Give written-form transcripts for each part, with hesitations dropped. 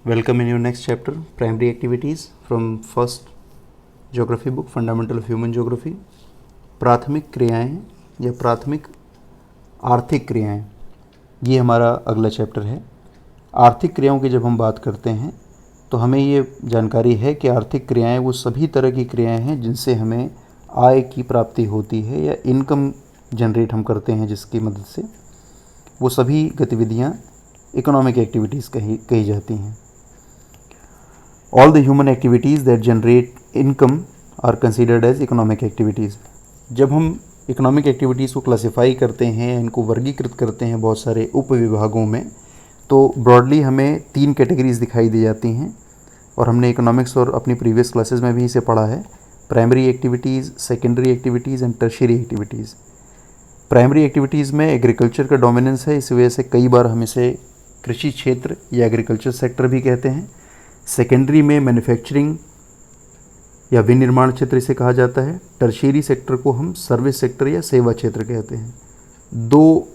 Welcome in your next chapter, primary activities from first geography book, Fundamental of Human Geography. प्राथमिक क्रियाएं या प्राथमिक आर्थिक क्रियाएं, ये हमारा अगला चैप्टर है। आर्थिक क्रियाओं की जब हम बात करते हैं तो हमें ये जानकारी है कि आर्थिक क्रियाएं वो सभी तरह की क्रियाएं हैं जिनसे हमें आय की प्राप्ति होती है या इनकम जनरेट हम करते हैं, जिसकी मदद से वो सभी गतिविधियां इकोनॉमिक एक्टिविटीज़ कही जाती हैं। All the human activities that generate income are considered as economic activities. जब हम इकोनॉमिक एक्टिविटीज़ को क्लासिफाई करते हैं, इनको वर्गीकृत करते हैं बहुत सारे उप विभागों में, तो ब्रॉडली हमें 3 कैटेगरीज दिखाई दी जाती हैं और हमने इकोनॉमिक्स और अपनी प्रीवियस क्लासेस में भी इसे पढ़ा है। Primary activities, secondary activities and tertiary activities. Primary activities में एग्रीकल्चर का डोमिनेंस है, इस वजह से कई बार हम इसे कृषि क्षेत्र या एग्रीकल्चर सेक्टर भी कहते हैं। सेकेंडरी में मैन्युफैक्चरिंग या विनिर्माण क्षेत्र इसे कहा जाता है। टर्शियरी सेक्टर को हम सर्विस सेक्टर या सेवा क्षेत्र कहते हैं। 2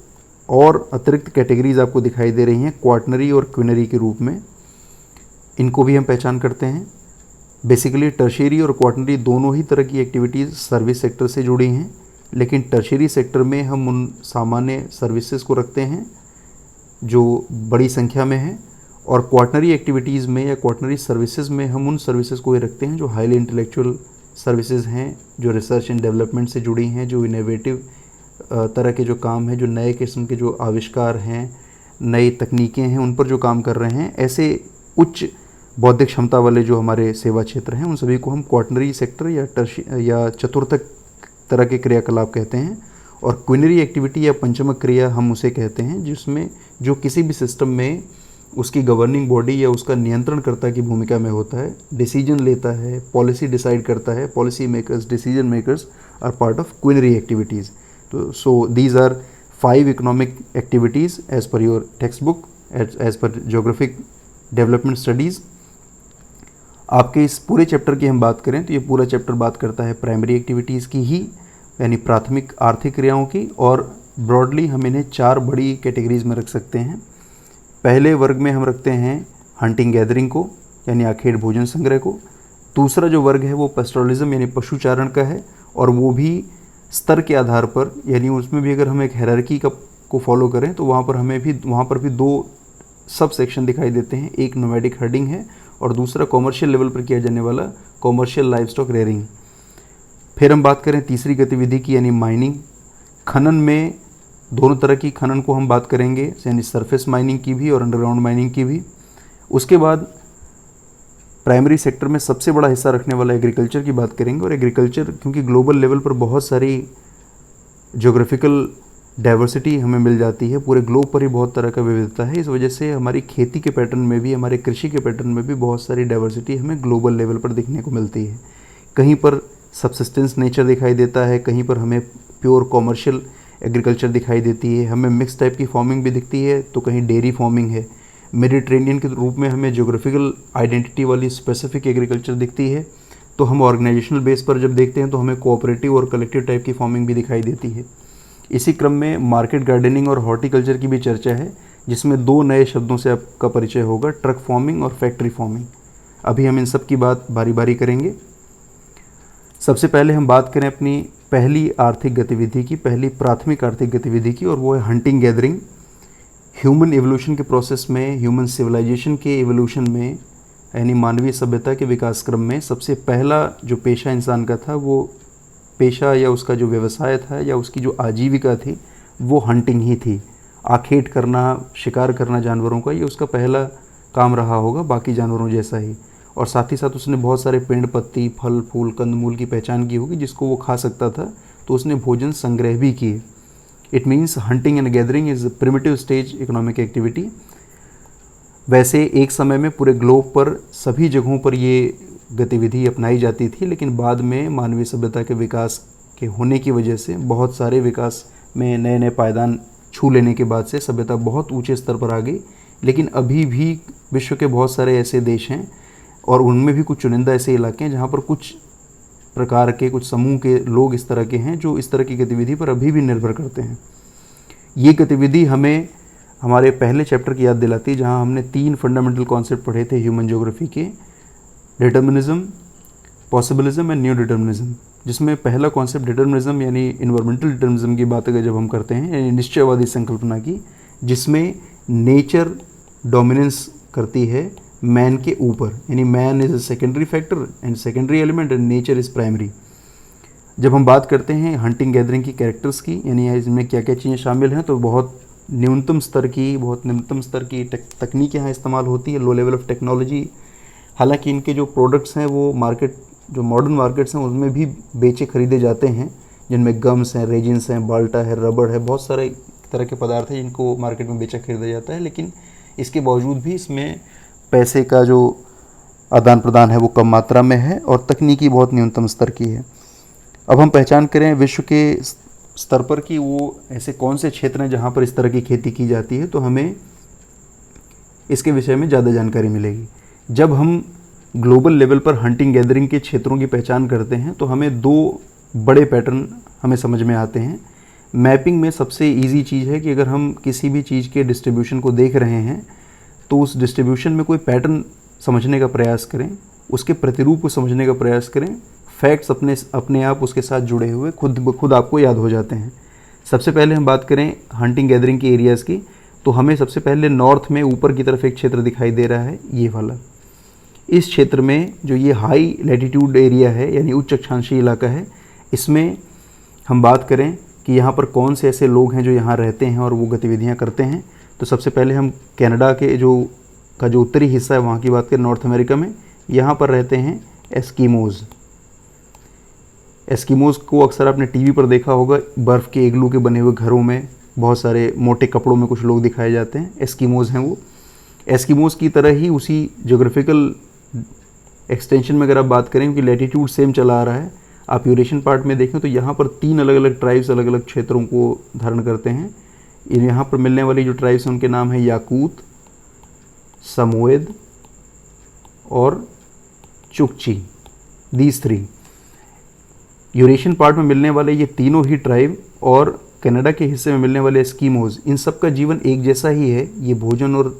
और अतिरिक्त कैटेगरीज आपको दिखाई दे रही हैं, क्वाटनरी और क्विनरी के रूप में। इनको भी हम पहचान करते हैं। बेसिकली टर्शियरी और क्वाटनरी दोनों ही तरह की एक्टिविटीज़ सर्विस सेक्टर से जुड़ी हैं, लेकिन टर्शियरी सेक्टर में हम उन सामान्य सर्विसेज को रखते हैं जो बड़ी संख्या में हैं, और क्वाटनरी एक्टिविटीज़ में या क्वाटनरी सर्विसेज में हम उन सर्विसेज को ये रखते हैं जो हाईली इंटेलेक्चुअल सर्विसेज हैं, जो रिसर्च एंड डेवलपमेंट से जुड़ी हैं, जो इनोवेटिव तरह के जो काम हैं, जो नए किस्म के जो आविष्कार हैं, नई तकनीकें हैं, उन पर जो काम कर रहे हैं, ऐसे उच्च बौद्धिक क्षमता वाले जो हमारे सेवा क्षेत्र हैं, उन सभी को हम क्वाटनरी सेक्टर या चतुर्थक तरह के क्रियाकलाप कहते हैं। और क्विनरी एक्टिविटी या पंचमक क्रिया हम उसे कहते हैं, जिसमें जो किसी भी सिस्टम में उसकी गवर्निंग बॉडी या उसका नियंत्रणकर्ता की भूमिका में होता है, डिसीजन लेता है, पॉलिसी डिसाइड करता है। Policy makers, decision makers are part of quinary activities. तो so these are 5 economic activities as per your text book, as per geographic development studies. आपके इस पूरे चैप्टर की हम बात करें तो ये पूरा चैप्टर बात करता है प्राइमरी एक्टिविटीज़ की ही, यानी प्राथमिक आर्थिक क्रियाओं की, और ब्रॉडली हम इन्हें 4 बड़ी कैटेगरीज में रख सकते हैं। पहले वर्ग में हम रखते हैं हंटिंग गैदरिंग को, यानी आखेट भोजन संग्रह को। दूसरा जो वर्ग है वो पेस्टोरलिज्म यानी पशुचारण का है, और वो भी स्तर के आधार पर, यानी उसमें भी अगर हम एक हायरार्की को फॉलो करें तो वहाँ पर भी 2 सब सेक्शन दिखाई देते हैं। एक नोमैडिक हर्डिंग है और दूसरा कॉमर्शियल लेवल पर किया जाने वाला कॉमर्शियल लाइव स्टॉक रेयरिंग। फिर हम बात करें तीसरी गतिविधि की, यानी माइनिंग। खनन में दोनों तरह की खनन को हम बात करेंगे, यानी सरफेस माइनिंग की भी और अंडरग्राउंड माइनिंग की भी। उसके बाद प्राइमरी सेक्टर में सबसे बड़ा हिस्सा रखने वाला एग्रीकल्चर की बात करेंगे। और एग्रीकल्चर क्योंकि ग्लोबल लेवल पर बहुत सारी ज्योग्राफिकल डाइवर्सिटी हमें मिल जाती है, पूरे ग्लोब पर ही बहुत तरह का विविधता है, इस वजह से हमारी खेती के पैटर्न में भी, हमारे कृषि के पैटर्न में भी बहुत सारी डाइवर्सिटी हमें ग्लोबल लेवल पर दिखने को मिलती है। कहीं पर सबसिस्टेंस नेचर दिखाई देता है, कहीं पर हमें प्योर कॉमर्शियल एग्रीकल्चर दिखाई देती है, हमें मिक्स टाइप की फार्मिंग भी दिखती है, तो कहीं डेयरी फार्मिंग है। मेडिटेरेनियन के रूप में हमें ज्योग्राफिकल आइडेंटिटी वाली स्पेसिफिक एग्रीकल्चर दिखती है। तो हम ऑर्गेनाइजेशनल बेस पर जब देखते हैं तो हमें कोऑपरेटिव और कलेक्टिव टाइप की फार्मिंग भी दिखाई देती है। इसी क्रम में मार्केट गार्डनिंग और हॉर्टिकल्चर की भी चर्चा है, जिसमें 2 नए शब्दों से आपका परिचय होगा, ट्रक फार्मिंग और फैक्ट्री फार्मिंग। अभी हम इन सब की बात बारी बारी करेंगे। सबसे पहले हम बात करें अपनी पहली आर्थिक गतिविधि की, पहली प्राथमिक आर्थिक गतिविधि की, और वो है हंटिंग गैदरिंग। ह्यूमन एवोल्यूशन के प्रोसेस में, ह्यूमन सिविलाइजेशन के एवोल्यूशन में, यानी मानवीय सभ्यता के विकास क्रम में सबसे पहला जो पेशा इंसान का था, वो पेशा या उसका जो व्यवसाय था या उसकी जो आजीविका थी, वो हंटिंग ही थी। आखेट करना, शिकार करना जानवरों का, ये उसका पहला काम रहा होगा, बाकी जानवरों जैसा ही। और साथ ही साथ उसने बहुत सारे पेड़ पत्ती, फल फूल, कंदमूल की पहचान की होगी जिसको वो खा सकता था, तो उसने भोजन संग्रह भी किए। It means hunting and gathering is primitive stage economic activity. वैसे एक समय में पूरे ग्लोब पर सभी जगहों पर ये गतिविधि अपनाई जाती थी, लेकिन बाद में मानवीय सभ्यता के विकास के होने की वजह से, बहुत सारे विकास में नए नए पायदान छू लेने के बाद से सभ्यता बहुत ऊंचे स्तर पर आ गई। लेकिन अभी भी विश्व के बहुत सारे ऐसे देश हैं, और उनमें भी कुछ चुनिंदा ऐसे इलाके हैं जहाँ पर कुछ प्रकार के, कुछ समूह के लोग इस तरह के हैं जो इस तरह की गतिविधि पर अभी भी निर्भर करते हैं। ये गतिविधि हमें हमारे पहले चैप्टर की याद दिलाती है, जहाँ हमने 3 फंडामेंटल कॉन्सेप्ट पढ़े थे ह्यूमन ज्योग्राफी के, determinism, possibilism and new determinism, जिसमें पहला कॉन्सेप्ट डिटर्मिनिज्म यानी इन्वायरमेंटल डिटर्मिनिज्म की बात अगर जब हम करते हैं, यानी निश्चयवादी संकल्पना की, जिसमें नेचर डोमिनेंस करती है मैन के ऊपर, यानी man is a secondary factor and secondary element and nature is primary. जब हम बात करते हैं हंटिंग गैदरिंग की कैरेक्टर्स की, यानी इसमें क्या क्या चीज़ें शामिल हैं, तो बहुत न्यूनतम स्तर की तकनीक यहाँ इस्तेमाल होती है, लो लेवल ऑफ टेक्नोलॉजी। हालांकि इनके जो प्रोडक्ट्स हैं वो मार्केट, जो मॉडर्न मार्केट्स हैं उसमें भी बेचे खरीदे जाते हैं, जिनमें गम्स हैं, रेजिन्स हैं, बाल्टा है, रबड़ है, बहुत सारे तरह के पदार्थ हैं जिनको मार्केट में बेचा खरीदा जाता है। लेकिन इसके बावजूद भी इसमें पैसे का जो आदान प्रदान है वो कम मात्रा में है और तकनीकी बहुत न्यूनतम स्तर की है। अब हम पहचान करें विश्व के स्तर पर कि वो ऐसे कौन से क्षेत्र हैं जहाँ पर इस तरह की खेती की जाती है, तो हमें इसके विषय में ज़्यादा जानकारी मिलेगी। जब हम ग्लोबल लेवल पर हंटिंग गैदरिंग के क्षेत्रों की पहचान करते हैं तो हमें 2 बड़े पैटर्न हमें समझ में आते हैं। मैपिंग में सबसे इजी चीज़ है कि अगर हम किसी भी चीज़ के डिस्ट्रीब्यूशन को देख रहे हैं तो उस डिस्ट्रीब्यूशन में कोई पैटर्न समझने का प्रयास करें, उसके प्रतिरूप को समझने का प्रयास करें। फैक्ट्स अपने आप उसके साथ जुड़े हुए खुद आपको याद हो जाते हैं। सबसे पहले हम बात करें हंटिंग गैदरिंग के एरियाज़ की, तो हमें सबसे पहले नॉर्थ में ऊपर की तरफ एक क्षेत्र दिखाई दे रहा है, ये वाला। इस क्षेत्र में जो ये हाई लैटिट्यूड एरिया है यानी उच्च अक्षांशीय इलाका है, इसमें हम बात करें कि यहाँ पर कौन से ऐसे लोग हैं जो यहाँ रहते हैं और वो गतिविधियाँ करते हैं, तो सबसे पहले हम कनाडा के जो उत्तरी हिस्सा है वहाँ की बात करें, नॉर्थ अमेरिका में। यहाँ पर रहते हैं एस्किमोज़। एस्किमोज़ को अक्सर आपने टीवी पर देखा होगा, बर्फ़ के इग्लू के बने हुए घरों में बहुत सारे मोटे कपड़ों में कुछ लोग दिखाए जाते हैं, एस्किमोज़ हैं वो। एस्किमोज़ की तरह ही उसी ज्योग्राफिकल एक्सटेंशन में अगर आप बात करें, क्योंकि लैटिट्यूड सेम चला आ रहा है, आप यूरेशियन पार्ट में देखें तो यहाँ पर 3 अलग अलग ट्राइब्स अलग अलग क्षेत्रों को धारण करते हैं। यहाँ पर मिलने वाली जो ट्राइब्स हैं उनके नाम है याकूत, समोएद और चुकची, दीज 3। यूरेशियन पार्ट में मिलने वाले ये तीनों ही ट्राइब और कनाडा के हिस्से में मिलने वाले एस्किमोज़, इन सब का जीवन एक जैसा ही है। ये भोजन और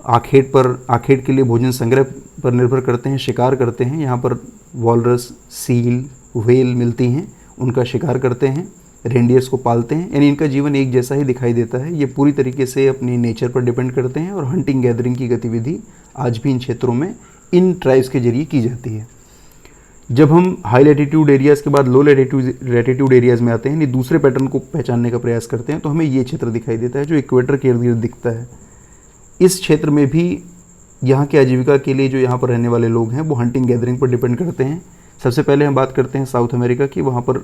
आखेट के लिए भोजन संग्रह पर निर्भर करते हैं, शिकार करते हैं। यहाँ पर वॉलरस, सील, व्हेल मिलती हैं, उनका शिकार करते हैं, रेंडियर्स को पालते हैं, यानी इनका जीवन एक जैसा ही दिखाई देता है। ये पूरी तरीके से अपनी नेचर पर डिपेंड करते हैं और हंटिंग गैदरिंग की गतिविधि आज भी इन क्षेत्रों में इन ट्राइब्स के जरिए की जाती है। जब हम हाई लैटिट्यूड एरियाज़ के बाद लो लैटिट्यूड एरियाज़ में आते हैं, यानी दूसरे पैटर्न को पहचानने का प्रयास करते हैं, तो हमें ये क्षेत्र दिखाई देता है जो इक्वेटर के इर्द गिर्द दिखता है। इस क्षेत्र में भी यहाँ के आजीविका के लिए जो यहाँ पर रहने वाले लोग हैं वो हंटिंग गैदरिंग पर डिपेंड करते हैं। सबसे पहले हम बात करते हैं साउथ अमेरिका की। वहाँ पर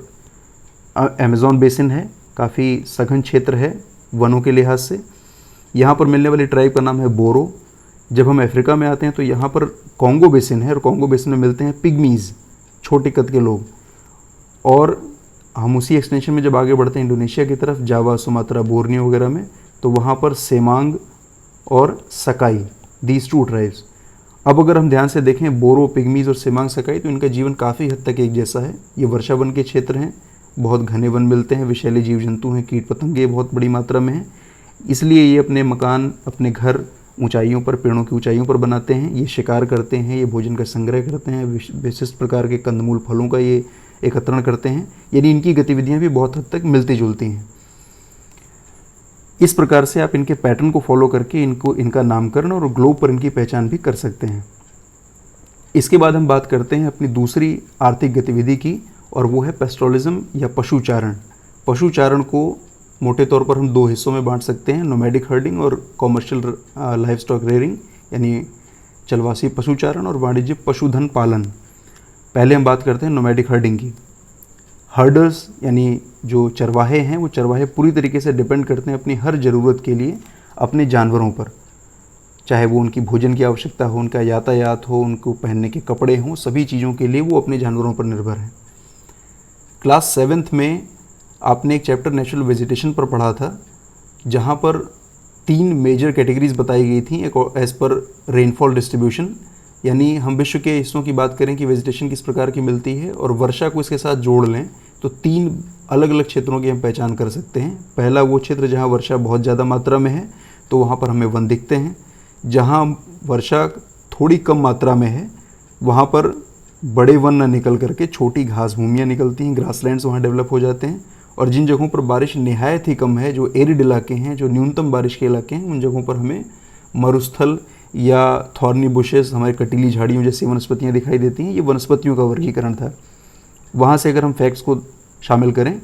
अमेज़न बेसिन है, काफ़ी सघन क्षेत्र है वनों के लिहाज से। यहाँ पर मिलने वाली ट्राइब का नाम है बोरो। जब हम अफ्रीका में आते हैं तो यहाँ पर कॉन्गो बेसिन है और कॉन्गो बेसिन में मिलते हैं पिग्मीज़, छोटे कद के लोग। और हम उसी एक्सटेंशन में जब आगे बढ़ते हैं इंडोनेशिया की तरफ, जावा, सुमात्रा, बोर्नियो वगैरह में, तो वहाँ पर सेमांग और सकाई, दीज 2 ट्राइब्स। अब अगर हम ध्यान से देखें बोरो, पिग्मीज़ और सेमांग, सकाई, तो इनका जीवन काफ़ी हद तक एक जैसा है। ये वर्षा वन के क्षेत्र हैं, बहुत घने वन मिलते हैं, विषैले जीव जंतु हैं, कीट पतंगे बहुत बड़ी मात्रा में हैं, इसलिए ये अपने मकान, अपने घर ऊंचाइयों पर, पेड़ों की ऊंचाइयों पर बनाते हैं। ये शिकार करते हैं, ये भोजन का संग्रह करते हैं, विशिष्ट प्रकार के कंदमूल फलों का ये एकत्रण करते हैं, यानी इनकी गतिविधियाँ भी बहुत हद तक मिलती जुलती हैं। इस प्रकार से आप इनके पैटर्न को फॉलो करके इनका नामकरण और ग्लोब पर इनकी पहचान भी कर सकते हैं। इसके बाद हम बात करते हैं अपनी दूसरी आर्थिक गतिविधि की, और वो है पेस्टोरलिज्म या पशुचारण। पशुचारण को मोटे तौर पर हम 2 हिस्सों में बांट सकते हैं, नोमैडिक हर्डिंग और कॉमर्शियल लाइफ स्टॉक रेयरिंग, यानी चलवासी पशुचारण और वाणिज्यिक पशुधन पालन। पहले हम बात करते हैं नोमैडिक हर्डिंग की। हर्डर्स यानी जो चरवाहे हैं, वो चरवाहे पूरी तरीके से डिपेंड करते हैं अपनी हर ज़रूरत के लिए अपने जानवरों पर, चाहे वो उनकी भोजन की आवश्यकता हो, उनका यातायात हो, उनको पहनने के कपड़े हों, सभी चीज़ों के लिए वो अपने जानवरों पर निर्भर हैं। क्लास 7th में आपने एक चैप्टर नेचुरल वेजिटेशन पर पढ़ा था, जहाँ पर 3 मेजर कैटेगरीज बताई गई थी। एक एज़ पर रेनफॉल डिस्ट्रीब्यूशन, यानी हम विश्व के हिस्सों की बात करें कि वेजिटेशन किस प्रकार की मिलती है और वर्षा को इसके साथ जोड़ लें तो 3 अलग अलग क्षेत्रों की हम पहचान कर सकते हैं। पहला वो क्षेत्र जहाँ वर्षा बहुत ज़्यादा मात्रा में है तो वहाँ पर हमें वन दिखते हैं। जहाँ वर्षा थोड़ी कम मात्रा में है वहाँ पर बड़े वन न निकल करके छोटी घास भूमियाँ निकलती हैं, ग्रासलैंड्स वहाँ डेवलप हो जाते हैं। और जिन जगहों पर बारिश निहायत ही कम है, जो एरिड इलाके हैं, जो न्यूनतम बारिश के इलाके हैं, उन जगहों पर हमें मरुस्थल या थॉर्नी बुशेस, हमारे कटीली झाड़ियों जैसी वनस्पतियाँ दिखाई देती हैं। ये वनस्पतियों का वर्गीकरण था। वहाँ से अगर हम फैक्ट्स को शामिल करें,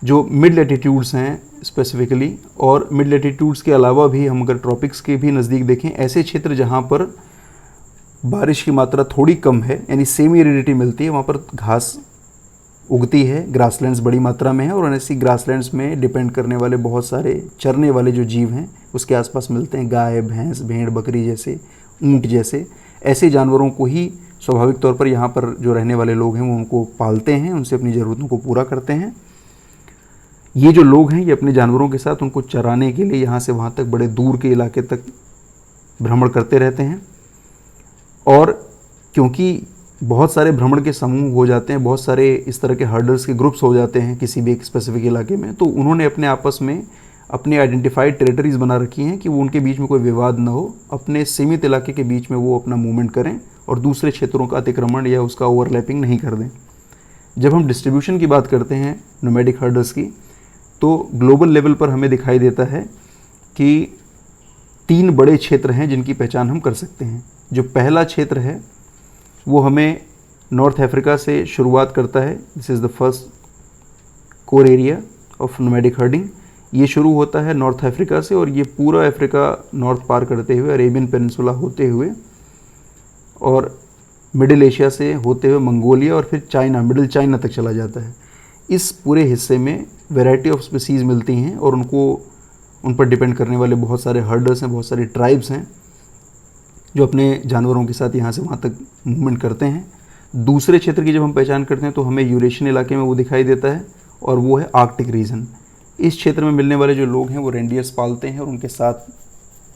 जो मिड लैटिट्यूड्स हैं स्पेसिफिकली, और मिड लैटिट्यूड्स के अलावा भी हम अगर ट्रॉपिक्स के भी नज़दीक देखें, ऐसे क्षेत्र जहाँ पर बारिश की मात्रा थोड़ी कम है यानी सेमी एरिडिटी मिलती है, वहाँ पर घास उगती है, ग्रासलैंड्स बड़ी मात्रा में है और ऐसी ग्रासलैंड्स में डिपेंड करने वाले बहुत सारे चरने वाले जो जीव हैं उसके आसपास मिलते हैं। गाय, भैंस, भेड़, बकरी जैसे, ऊँट जैसे ऐसे जानवरों को ही स्वाभाविक तौर पर यहाँ पर जो रहने वाले लोग हैं वो उनको पालते हैं, उनसे अपनी ज़रूरतों को पूरा करते हैं। ये जो लोग हैं ये अपने जानवरों के साथ उनको चराने के लिए यहाँ से वहाँ तक बड़े दूर के इलाके तक भ्रमण करते रहते हैं। और क्योंकि बहुत सारे भ्रमण के समूह हो जाते हैं, बहुत सारे इस तरह के हर्डर्स के ग्रुप्स हो जाते हैं किसी भी एक स्पेसिफिक इलाके में, तो उन्होंने अपने आपस में अपनी आइडेंटिफाइड टेरिटरीज बना रखी हैं कि वो उनके बीच में कोई विवाद ना हो, अपने सीमित इलाके के बीच में वो अपना मूवमेंट करें और दूसरे क्षेत्रों का अतिक्रमण या उसका ओवरलैपिंग नहीं कर दें। जब हम डिस्ट्रीब्यूशन की बात करते हैं नोमैडिक हर्डर्स की, तो ग्लोबल लेवल पर हमें दिखाई देता है कि 3 बड़े क्षेत्र हैं जिनकी पहचान हम कर सकते हैं। जो पहला क्षेत्र है वो हमें नॉर्थ अफ्रीका से शुरुआत करता है। This is the first core area of nomadic herding. ये शुरू होता है नॉर्थ अफ्रीका से और ये पूरा अफ्रीका नॉर्थ पार करते हुए अरेबियन पेनिनसुला होते हुए और मिडिल एशिया से होते हुए मंगोलिया और फिर चाइना, मिडिल चाइना तक चला जाता है। इस पूरे हिस्से में वैरायटी ऑफ स्पीसीज़ मिलती हैं और उन पर डिपेंड करने वाले बहुत सारे हर्डर्स हैं, बहुत सारे ट्राइब्स हैं जो अपने जानवरों के साथ यहाँ से वहाँ तक मूवमेंट करते हैं। दूसरे क्षेत्र की जब हम पहचान करते हैं तो हमें यूरेशियन इलाके में वो दिखाई देता है और वो है आर्कटिक रीजन। इस क्षेत्र में मिलने वाले जो लोग हैं वो रेंडियर्स पालते हैं और उनके साथ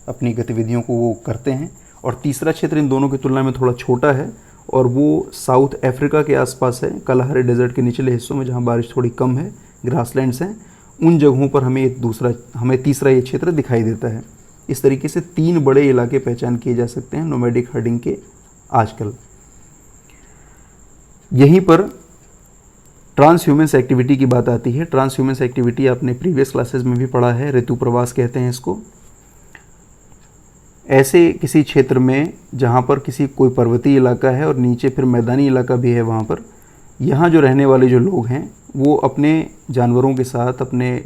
अपनी गतिविधियों को वो करते हैं। और तीसरा क्षेत्र इन दोनों की तुलना में थोड़ा छोटा है और वो साउथ अफ्रीका के आसपास है, कलाहारी डेजर्ट के निचले हिस्सों में जहाँ बारिश थोड़ी कम है, ग्रासलैंड्स हैं, उन जगहों पर हमें तीसरा ये क्षेत्र दिखाई देता है। इस तरीके से 3 बड़े इलाके पहचान किए जा सकते हैं नोमैडिक हर्डिंग के आजकल। यहीं पर ट्रांसह्यूमन्स एक्टिविटी की बात आती है। ट्रांसह्यूमन्स एक्टिविटी आपने प्रीवियस क्लासेस में भी पढ़ा है, ऋतु प्रवास कहते हैं इसको। ऐसे किसी क्षेत्र में जहाँ पर कोई पर्वतीय इलाका है और नीचे फिर मैदानी इलाका भी है, वहाँ पर यहाँ जो रहने वाले जो लोग हैं वो अपने जानवरों के साथ, अपने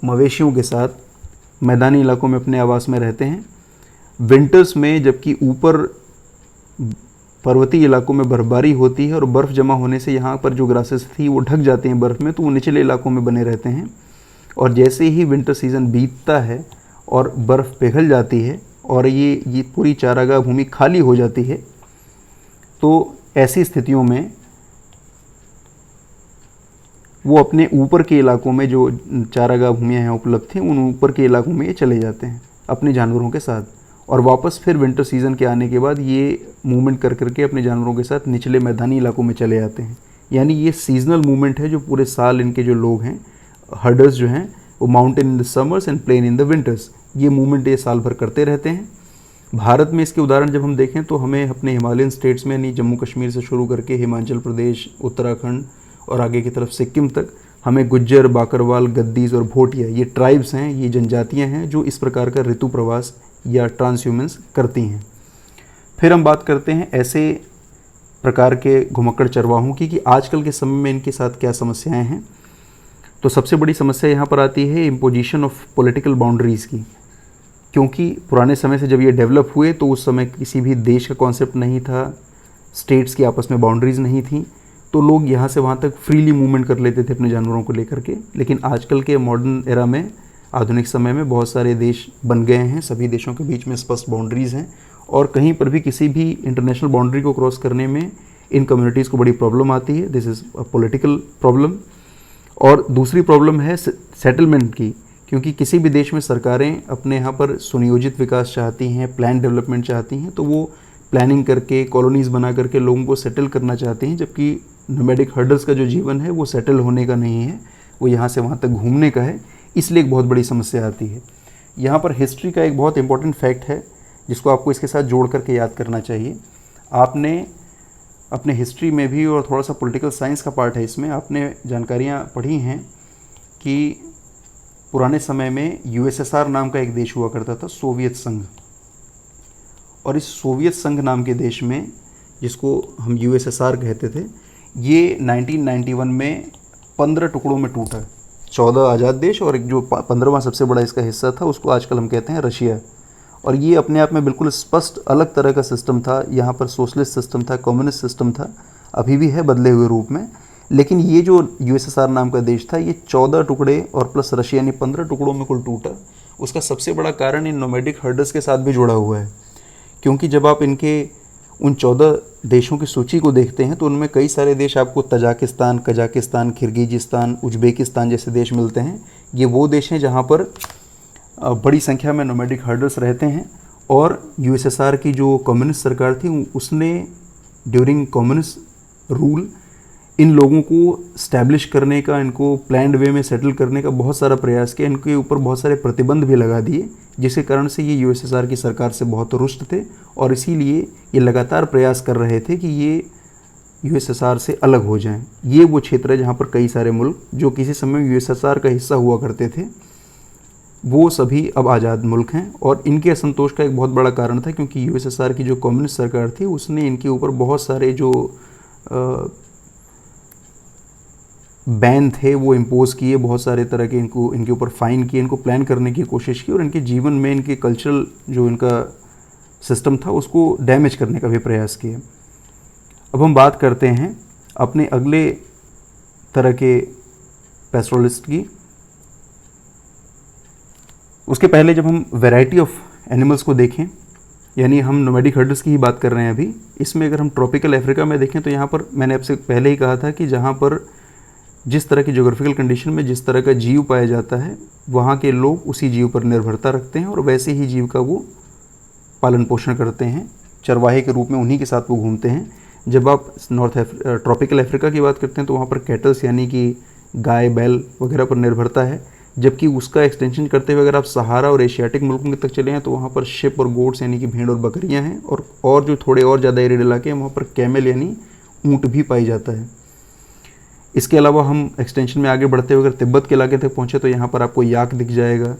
मवेशियों के साथ मैदानी इलाकों में अपने आवास में रहते हैं। विंटर्स में जबकि ऊपर पर्वतीय इलाकों में बर्फबारी होती है और बर्फ़ जमा होने से यहाँ पर जो ग्रासेस थी वो ढक जाते हैं बर्फ़ में, तो वो निचले इलाकों में बने रहते हैं। और जैसे ही विंटर सीज़न बीतता है और बर्फ़ पिघल जाती है और ये पूरी चारागाह भूमि खाली हो जाती है, तो ऐसी स्थितियों में वो अपने ऊपर के इलाकों में जो चारागाह भूमियाँ हैं उपलब्ध थी, उन ऊपर के इलाकों में ये चले जाते हैं अपने जानवरों के साथ। और वापस फिर विंटर सीज़न के आने के बाद ये मूवमेंट कर करके अपने जानवरों के साथ निचले मैदानी इलाकों में चले जाते हैं। यानी ये सीजनल मूवमेंट है जो पूरे साल इनके जो लोग हैं, हर्डर्स जो हैं, वो mountain in the summers and plain in the winters, ये मूवमेंट ये साल भर करते रहते हैं। भारत में इसके उदाहरण जब हम देखें तो हमें अपने हिमालयन स्टेट्स में यानी जम्मू कश्मीर से शुरू करके हिमाचल प्रदेश, उत्तराखंड और आगे की तरफ सिक्किम तक हमें गुज्जर, बाकरवाल, गद्दीज और भोटिया, ये ट्राइब्स हैं, ये जनजातियां हैं जो इस प्रकार का ऋतु प्रवास या ट्रांसह्यूमेंस करती हैं। फिर हम बात करते हैं ऐसे प्रकार के घुमक्कड़ चरवाहों की कि आजकल के समय में इनके साथ क्या समस्याएं हैं। तो सबसे बड़ी समस्या यहाँ पर आती है इम्पोजिशन ऑफ पॉलिटिकल बाउंड्रीज़ की, क्योंकि पुराने समय से जब ये डेवलप हुए तो उस समय किसी भी देश का कॉन्सेप्ट नहीं था, स्टेट्स की आपस में बाउंड्रीज़ नहीं थी, तो लोग यहाँ से वहाँ तक फ्रीली मूवमेंट कर लेते थे अपने जानवरों को लेकर के। लेकिन आजकल के मॉडर्न एरा में, आधुनिक समय में बहुत सारे देश बन गए हैं, सभी देशों के बीच में स्पष्ट बाउंड्रीज़ हैं और कहीं पर भी किसी भी इंटरनेशनल बाउंड्री को क्रॉस करने में इन कम्युनिटीज़ को बड़ी प्रॉब्लम आती है। This is a political problem. और दूसरी प्रॉब्लम है सेटलमेंट की, क्योंकि किसी भी देश में सरकारें अपने यहाँ पर सुनियोजित विकास चाहती हैं, प्लान डेवलपमेंट चाहती हैं, तो वो प्लानिंग करके कॉलोनीज़ बना करके लोगों को सेटल करना चाहती हैं, जबकि नोमैडिक हर्डर्स का जो जीवन है वो सेटल होने का नहीं है, वो यहाँ से वहाँ तक घूमने का है। इसलिए एक बहुत बड़ी समस्या आती है। यहाँ पर हिस्ट्री का एक बहुत इंपॉर्टेंट फैक्ट है जिसको आपको इसके साथ जोड़ करके याद करना चाहिए। आपने अपने हिस्ट्री में भी, और थोड़ा सा पॉलिटिकल साइंस का पार्ट है इसमें, आपने जानकारियाँ पढ़ी हैं कि पुराने समय में यूएसएसआर नाम का एक देश हुआ करता था, सोवियत संघ। और इस सोवियत संघ नाम के देश में, जिसको हम यूएसएसआर कहते थे, ये 1991 में 15 टुकड़ों में टूटा। 14 आज़ाद देश और एक जो 15वां सबसे बड़ा इसका हिस्सा था उसको आजकल हम कहते हैं रशिया। और ये अपने आप में बिल्कुल स्पष्ट अलग तरह का सिस्टम था। यहाँ पर सोशलिस्ट सिस्टम था, कम्युनिस्ट सिस्टम था, अभी भी है बदले हुए रूप में। लेकिन ये जो यूएसएसआर नाम का देश था, ये 14 टुकड़े और प्लस रशिया यानी 15 टुकड़ों में कुल टूटा। उसका सबसे बड़ा कारण इन नोमैडिक हर्डर्स के साथ भी जुड़ा हुआ है, क्योंकि जब आप इनके उन 14 देशों की सूची को देखते हैं तो उनमें कई सारे देश आपको तजाकिस्तान, कजाकिस्तान, किर्गिजिस्तान, उज्बेकिस्तान जैसे देश मिलते हैं। ये वो देश हैं जहाँ पर बड़ी संख्या में नोमैडिक हर्डर्स रहते हैं। और यूएसएसआर की जो कम्युनिस्ट सरकार थी उसने ड्यूरिंग कम्युनिस्ट रूल इन लोगों को स्टैब्लिश करने का, इनको प्लान्ड वे में सेटल करने का बहुत सारा प्रयास किया। इनके ऊपर बहुत सारे प्रतिबंध भी लगा दिए, जिसके कारण से ये यूएसएसआर की सरकार से बहुत रुष्ट थे और इसीलिए ये लगातार प्रयास कर रहे थे कि ये यूएसएसआर से अलग हो जाएं। ये वो क्षेत्र है जहाँ पर कई सारे मुल्क जो किसी समय यूएसएसआर का हिस्सा हुआ करते थे, वो सभी अब आज़ाद मुल्क हैं। और इनके असंतोष का एक बहुत बड़ा कारण था क्योंकि यूएसएसआर की जो कम्युनिस्ट सरकार थी उसने इनके ऊपर बहुत सारे जो बैन थे वो इम्पोज किए, बहुत सारे तरह के इनके ऊपर फ़ाइन किए, इनको प्लान करने की कोशिश की और इनके जीवन में इनके कल्चरल जो इनका सिस्टम था उसको डैमेज करने का भी प्रयास किया। अब हम बात करते हैं अपने अगले तरह के पैस्टोरलिस्ट की। उसके पहले जब हम वैरायटी ऑफ एनिमल्स को देखें, यानी हम नोमैडिक हर्डर्स की ही बात कर रहे हैं अभी, इसमें अगर हम ट्रॉपिकल अफ्रीका में देखें तो यहाँ पर मैंने आपसे पहले ही कहा था कि जहाँ पर जिस तरह की ज्योग्राफिकल कंडीशन में जिस तरह का जीव पाया जाता है, वहाँ के लोग उसी जीव पर निर्भरता रखते हैं और वैसे ही जीव का वो पालन पोषण करते हैं, चरवाहे के रूप में उन्हीं के साथ वो घूमते हैं। जब आप ट्रॉपिकल अफ्रीका की बात करते हैं तो वहाँ पर कैटल्स यानी कि गाय बैल वगैरह पर निर्भरता है, जबकि उसका एक्सटेंशन करते हुए अगर आप सहारा और एशियाटिक मुल्कों तक चले हैं तो वहाँ पर शिप और गोट्स यानी कि भेड़ और बकरियाँ हैं, और जो थोड़े और ज़्यादा एरिड इलाके हैं वहाँ पर कैमल यानी ऊँट भी पाई जाता है। इसके अलावा हम एक्सटेंशन में आगे बढ़ते हुए अगर तिब्बत के इलाके तक पहुँचे तो यहाँ पर आपको याक दिख जाएगा।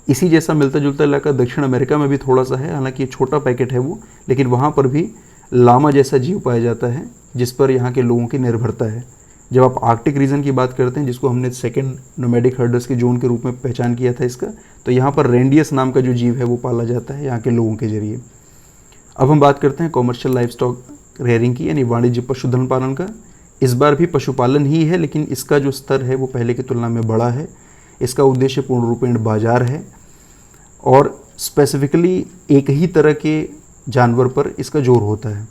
इसी जैसा मिलता जुलता इलाका दक्षिण अमेरिका में भी थोड़ा सा है, हालांकि ये छोटा पैकेट है वो, लेकिन वहाँ पर भी लामा जैसा जीव पाया जाता है जिस पर यहाँ के लोगों की निर्भरता है। जब आप आर्कटिक रीजन की बात करते हैं, जिसको हमने सेकंड नोमैडिक हर्डर्स के जोन के रूप में पहचान किया था इसका, तो यहाँ पर रेंडियस नाम का जो जीव है वो पाला जाता है यहाँ के लोगों के जरिए। अब हम बात करते हैं कॉमर्शियल लाइफ स्टॉक रेयरिंग की, यानी वाणिज्य पशुधन पालन का। इस बार भी पशुपालन ही है, लेकिन इसका जो स्तर है वो पहले की तुलना में बड़ा है। इसका उद्देश्य पूर्ण रूपेण बाजार है और स्पेसिफिकली एक ही तरह के जानवर पर इसका जोर होता है।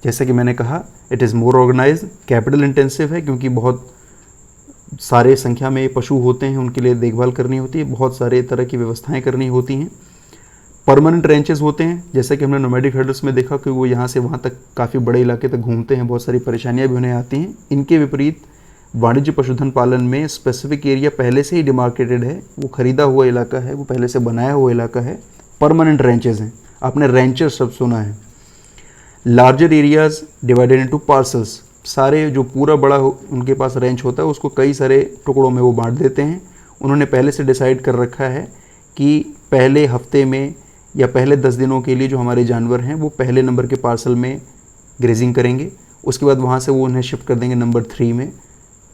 जैसे कि मैंने कहा, it is more organised, capital intensive है क्योंकि बहुत सारे संख्या में पशु होते हैं, उनके लिए देखभाल करनी होती है, बहुत सारे तरह की व्यवस्थाएं करनी होती हैं। परमानेंट रेंचेस होते हैं, जैसे कि हमने नोमैडिक हर्डर्स में देखा कि वो यहाँ से वहाँ तक काफ़ी बड़े इलाके तक घूमते हैं, बहुत सारी परेशानियाँ भी उन्हें आती हैं। इनके विपरीत वाणिज्य पशुधन पालन में स्पेसिफिक एरिया पहले से ही डिमार्केटेड है, वो खरीदा हुआ इलाका है, वो पहले से बनाया हुआ इलाका है। परमानेंट रेंचेस हैं, आपने रेंचर शब्द सुना है। Larger areas divided into parcels, सारे जो पूरा बड़ा उनके पास रेंच होता है उसको कई सारे टुकड़ों में वो बांट देते हैं। उन्होंने पहले से डिसाइड कर रखा है कि पहले हफ्ते में या पहले 10 दिनों के लिए जो हमारे जानवर हैं वो पहले नंबर के पार्सल में ग्रेजिंग करेंगे, उसके बाद वहाँ से वो उन्हें शिफ्ट कर देंगे नंबर 3 में,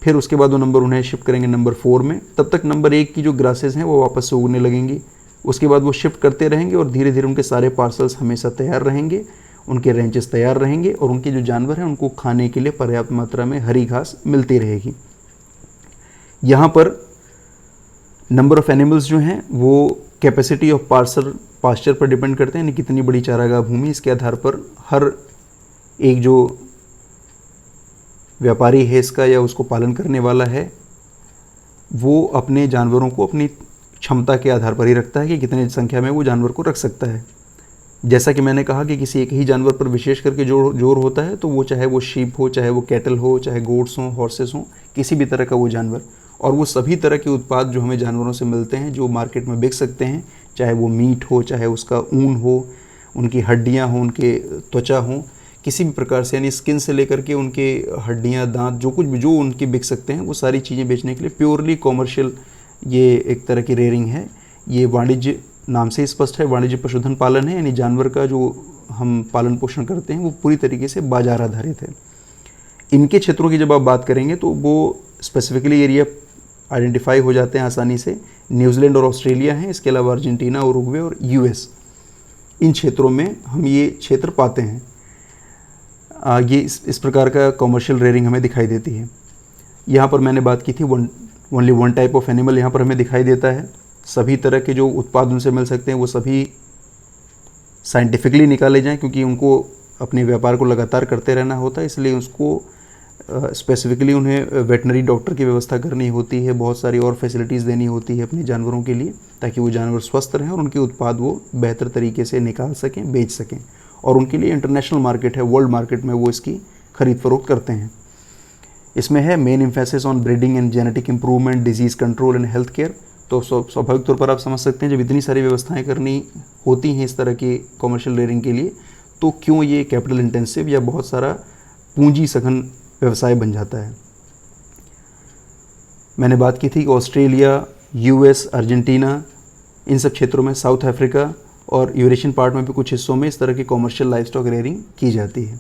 फिर उसके बाद वो नंबर उन्हें शिफ्ट करेंगे नंबर 4 में। तब तक नंबर 1 की जो ग्रासेस हैं वो वापस से उगने लगेंगी। उसके बाद वो शिफ्ट करते रहेंगे और धीरे धीरे उनके सारे पार्सल्स हमेशा तैयार रहेंगे, उनके रेंचेस तैयार रहेंगे और उनके जो जानवर हैं उनको खाने के लिए पर्याप्त मात्रा में हरी घास मिलती रहेगी। यहाँ पर नंबर ऑफ़ एनिमल्स जो हैं वो कैपेसिटी ऑफ पास्चर पर डिपेंड करते हैं, यानी कितनी बड़ी चारागाह भूमि, इसके आधार पर हर एक जो व्यापारी है इसका या उसको पालन करने वाला है वो अपने जानवरों को अपनी क्षमता के आधार पर ही रखता है कि कितने संख्या में वो जानवर को रख सकता है। जैसा कि मैंने कहा कि किसी एक ही जानवर पर विशेष करके जोर होता है, तो वो चाहे वो शीप हो, चाहे वो कैटल हो, चाहे गोट्स हों, हॉर्सेस हों, किसी भी तरह का वो जानवर, और वो सभी तरह के उत्पाद जो हमें जानवरों से मिलते हैं जो मार्केट में बिक सकते हैं, चाहे वो मीट हो, चाहे उसका ऊन हो, उनकी हड्डियाँ हों, उनके त्वचा हों, किसी भी प्रकार से, यानी स्किन से लेकर के उनके हड्डियाँ, दांत, जो कुछ भी जो उनके बिक सकते हैं, वो सारी चीज़ें बेचने के लिए प्योरली कॉमर्शियल ये एक तरह की रेयरिंग है। ये वाणिज्य नाम से स्पष्ट है, वाणिज्य पशुधन पालन है, यानी जानवर का जो हम पालन पोषण करते हैं वो पूरी तरीके से बाजार आधारित है। इनके क्षेत्रों की जब आप बात करेंगे तो वो स्पेसिफिकली एरिया आइडेंटिफाई हो जाते हैं आसानी से। न्यूजीलैंड और ऑस्ट्रेलिया हैं, इसके अलावा अर्जेंटीना, उरुग्वे और यूएस, इन क्षेत्रों में हम ये क्षेत्र पाते हैं। ये इस प्रकार का कॉमर्शियल रेयरिंग हमें दिखाई देती है। यहाँ पर मैंने बात की थी only one type of animal यहाँ पर हमें दिखाई देता है। सभी तरह के जो उत्पाद उनसे मिल सकते हैं वो सभी साइंटिफिकली निकाले जाएं, क्योंकि उनको अपने व्यापार को लगातार करते रहना होता है, इसलिए उसको स्पेसिफिकली उन्हें वेटनरी डॉक्टर की व्यवस्था करनी होती है, बहुत सारी और फैसिलिटीज़ देनी होती है अपने जानवरों के लिए, ताकि वो जानवर स्वस्थ रहें और उनके उत्पाद वो बेहतर तरीके से निकाल सकें, बेच सकें, और उनके लिए इंटरनेशनल मार्केट है, वर्ल्ड मार्केट में वो इसकी खरीद फरोख्त करते हैं। इसमें है main emphasis on breeding and genetic improvement, disease control and health care. तो स्वाभाविक तौर पर आप समझ सकते हैं जब इतनी सारी व्यवस्थाएं करनी होती हैं इस तरह की कॉमर्शियल रेयरिंग के लिए, तो क्यों ये कैपिटल इंटेंसिव या बहुत सारा पूंजी सघन व्यवसाय बन जाता है। मैंने बात की थी कि ऑस्ट्रेलिया, यूएस, अर्जेंटीना, इन सब क्षेत्रों में, साउथ अफ्रीका और यूरेशियन पार्ट में भी कुछ हिस्सों में इस तरह की कॉमर्शियल लाइवस्टॉक रेयरिंग की जाती है।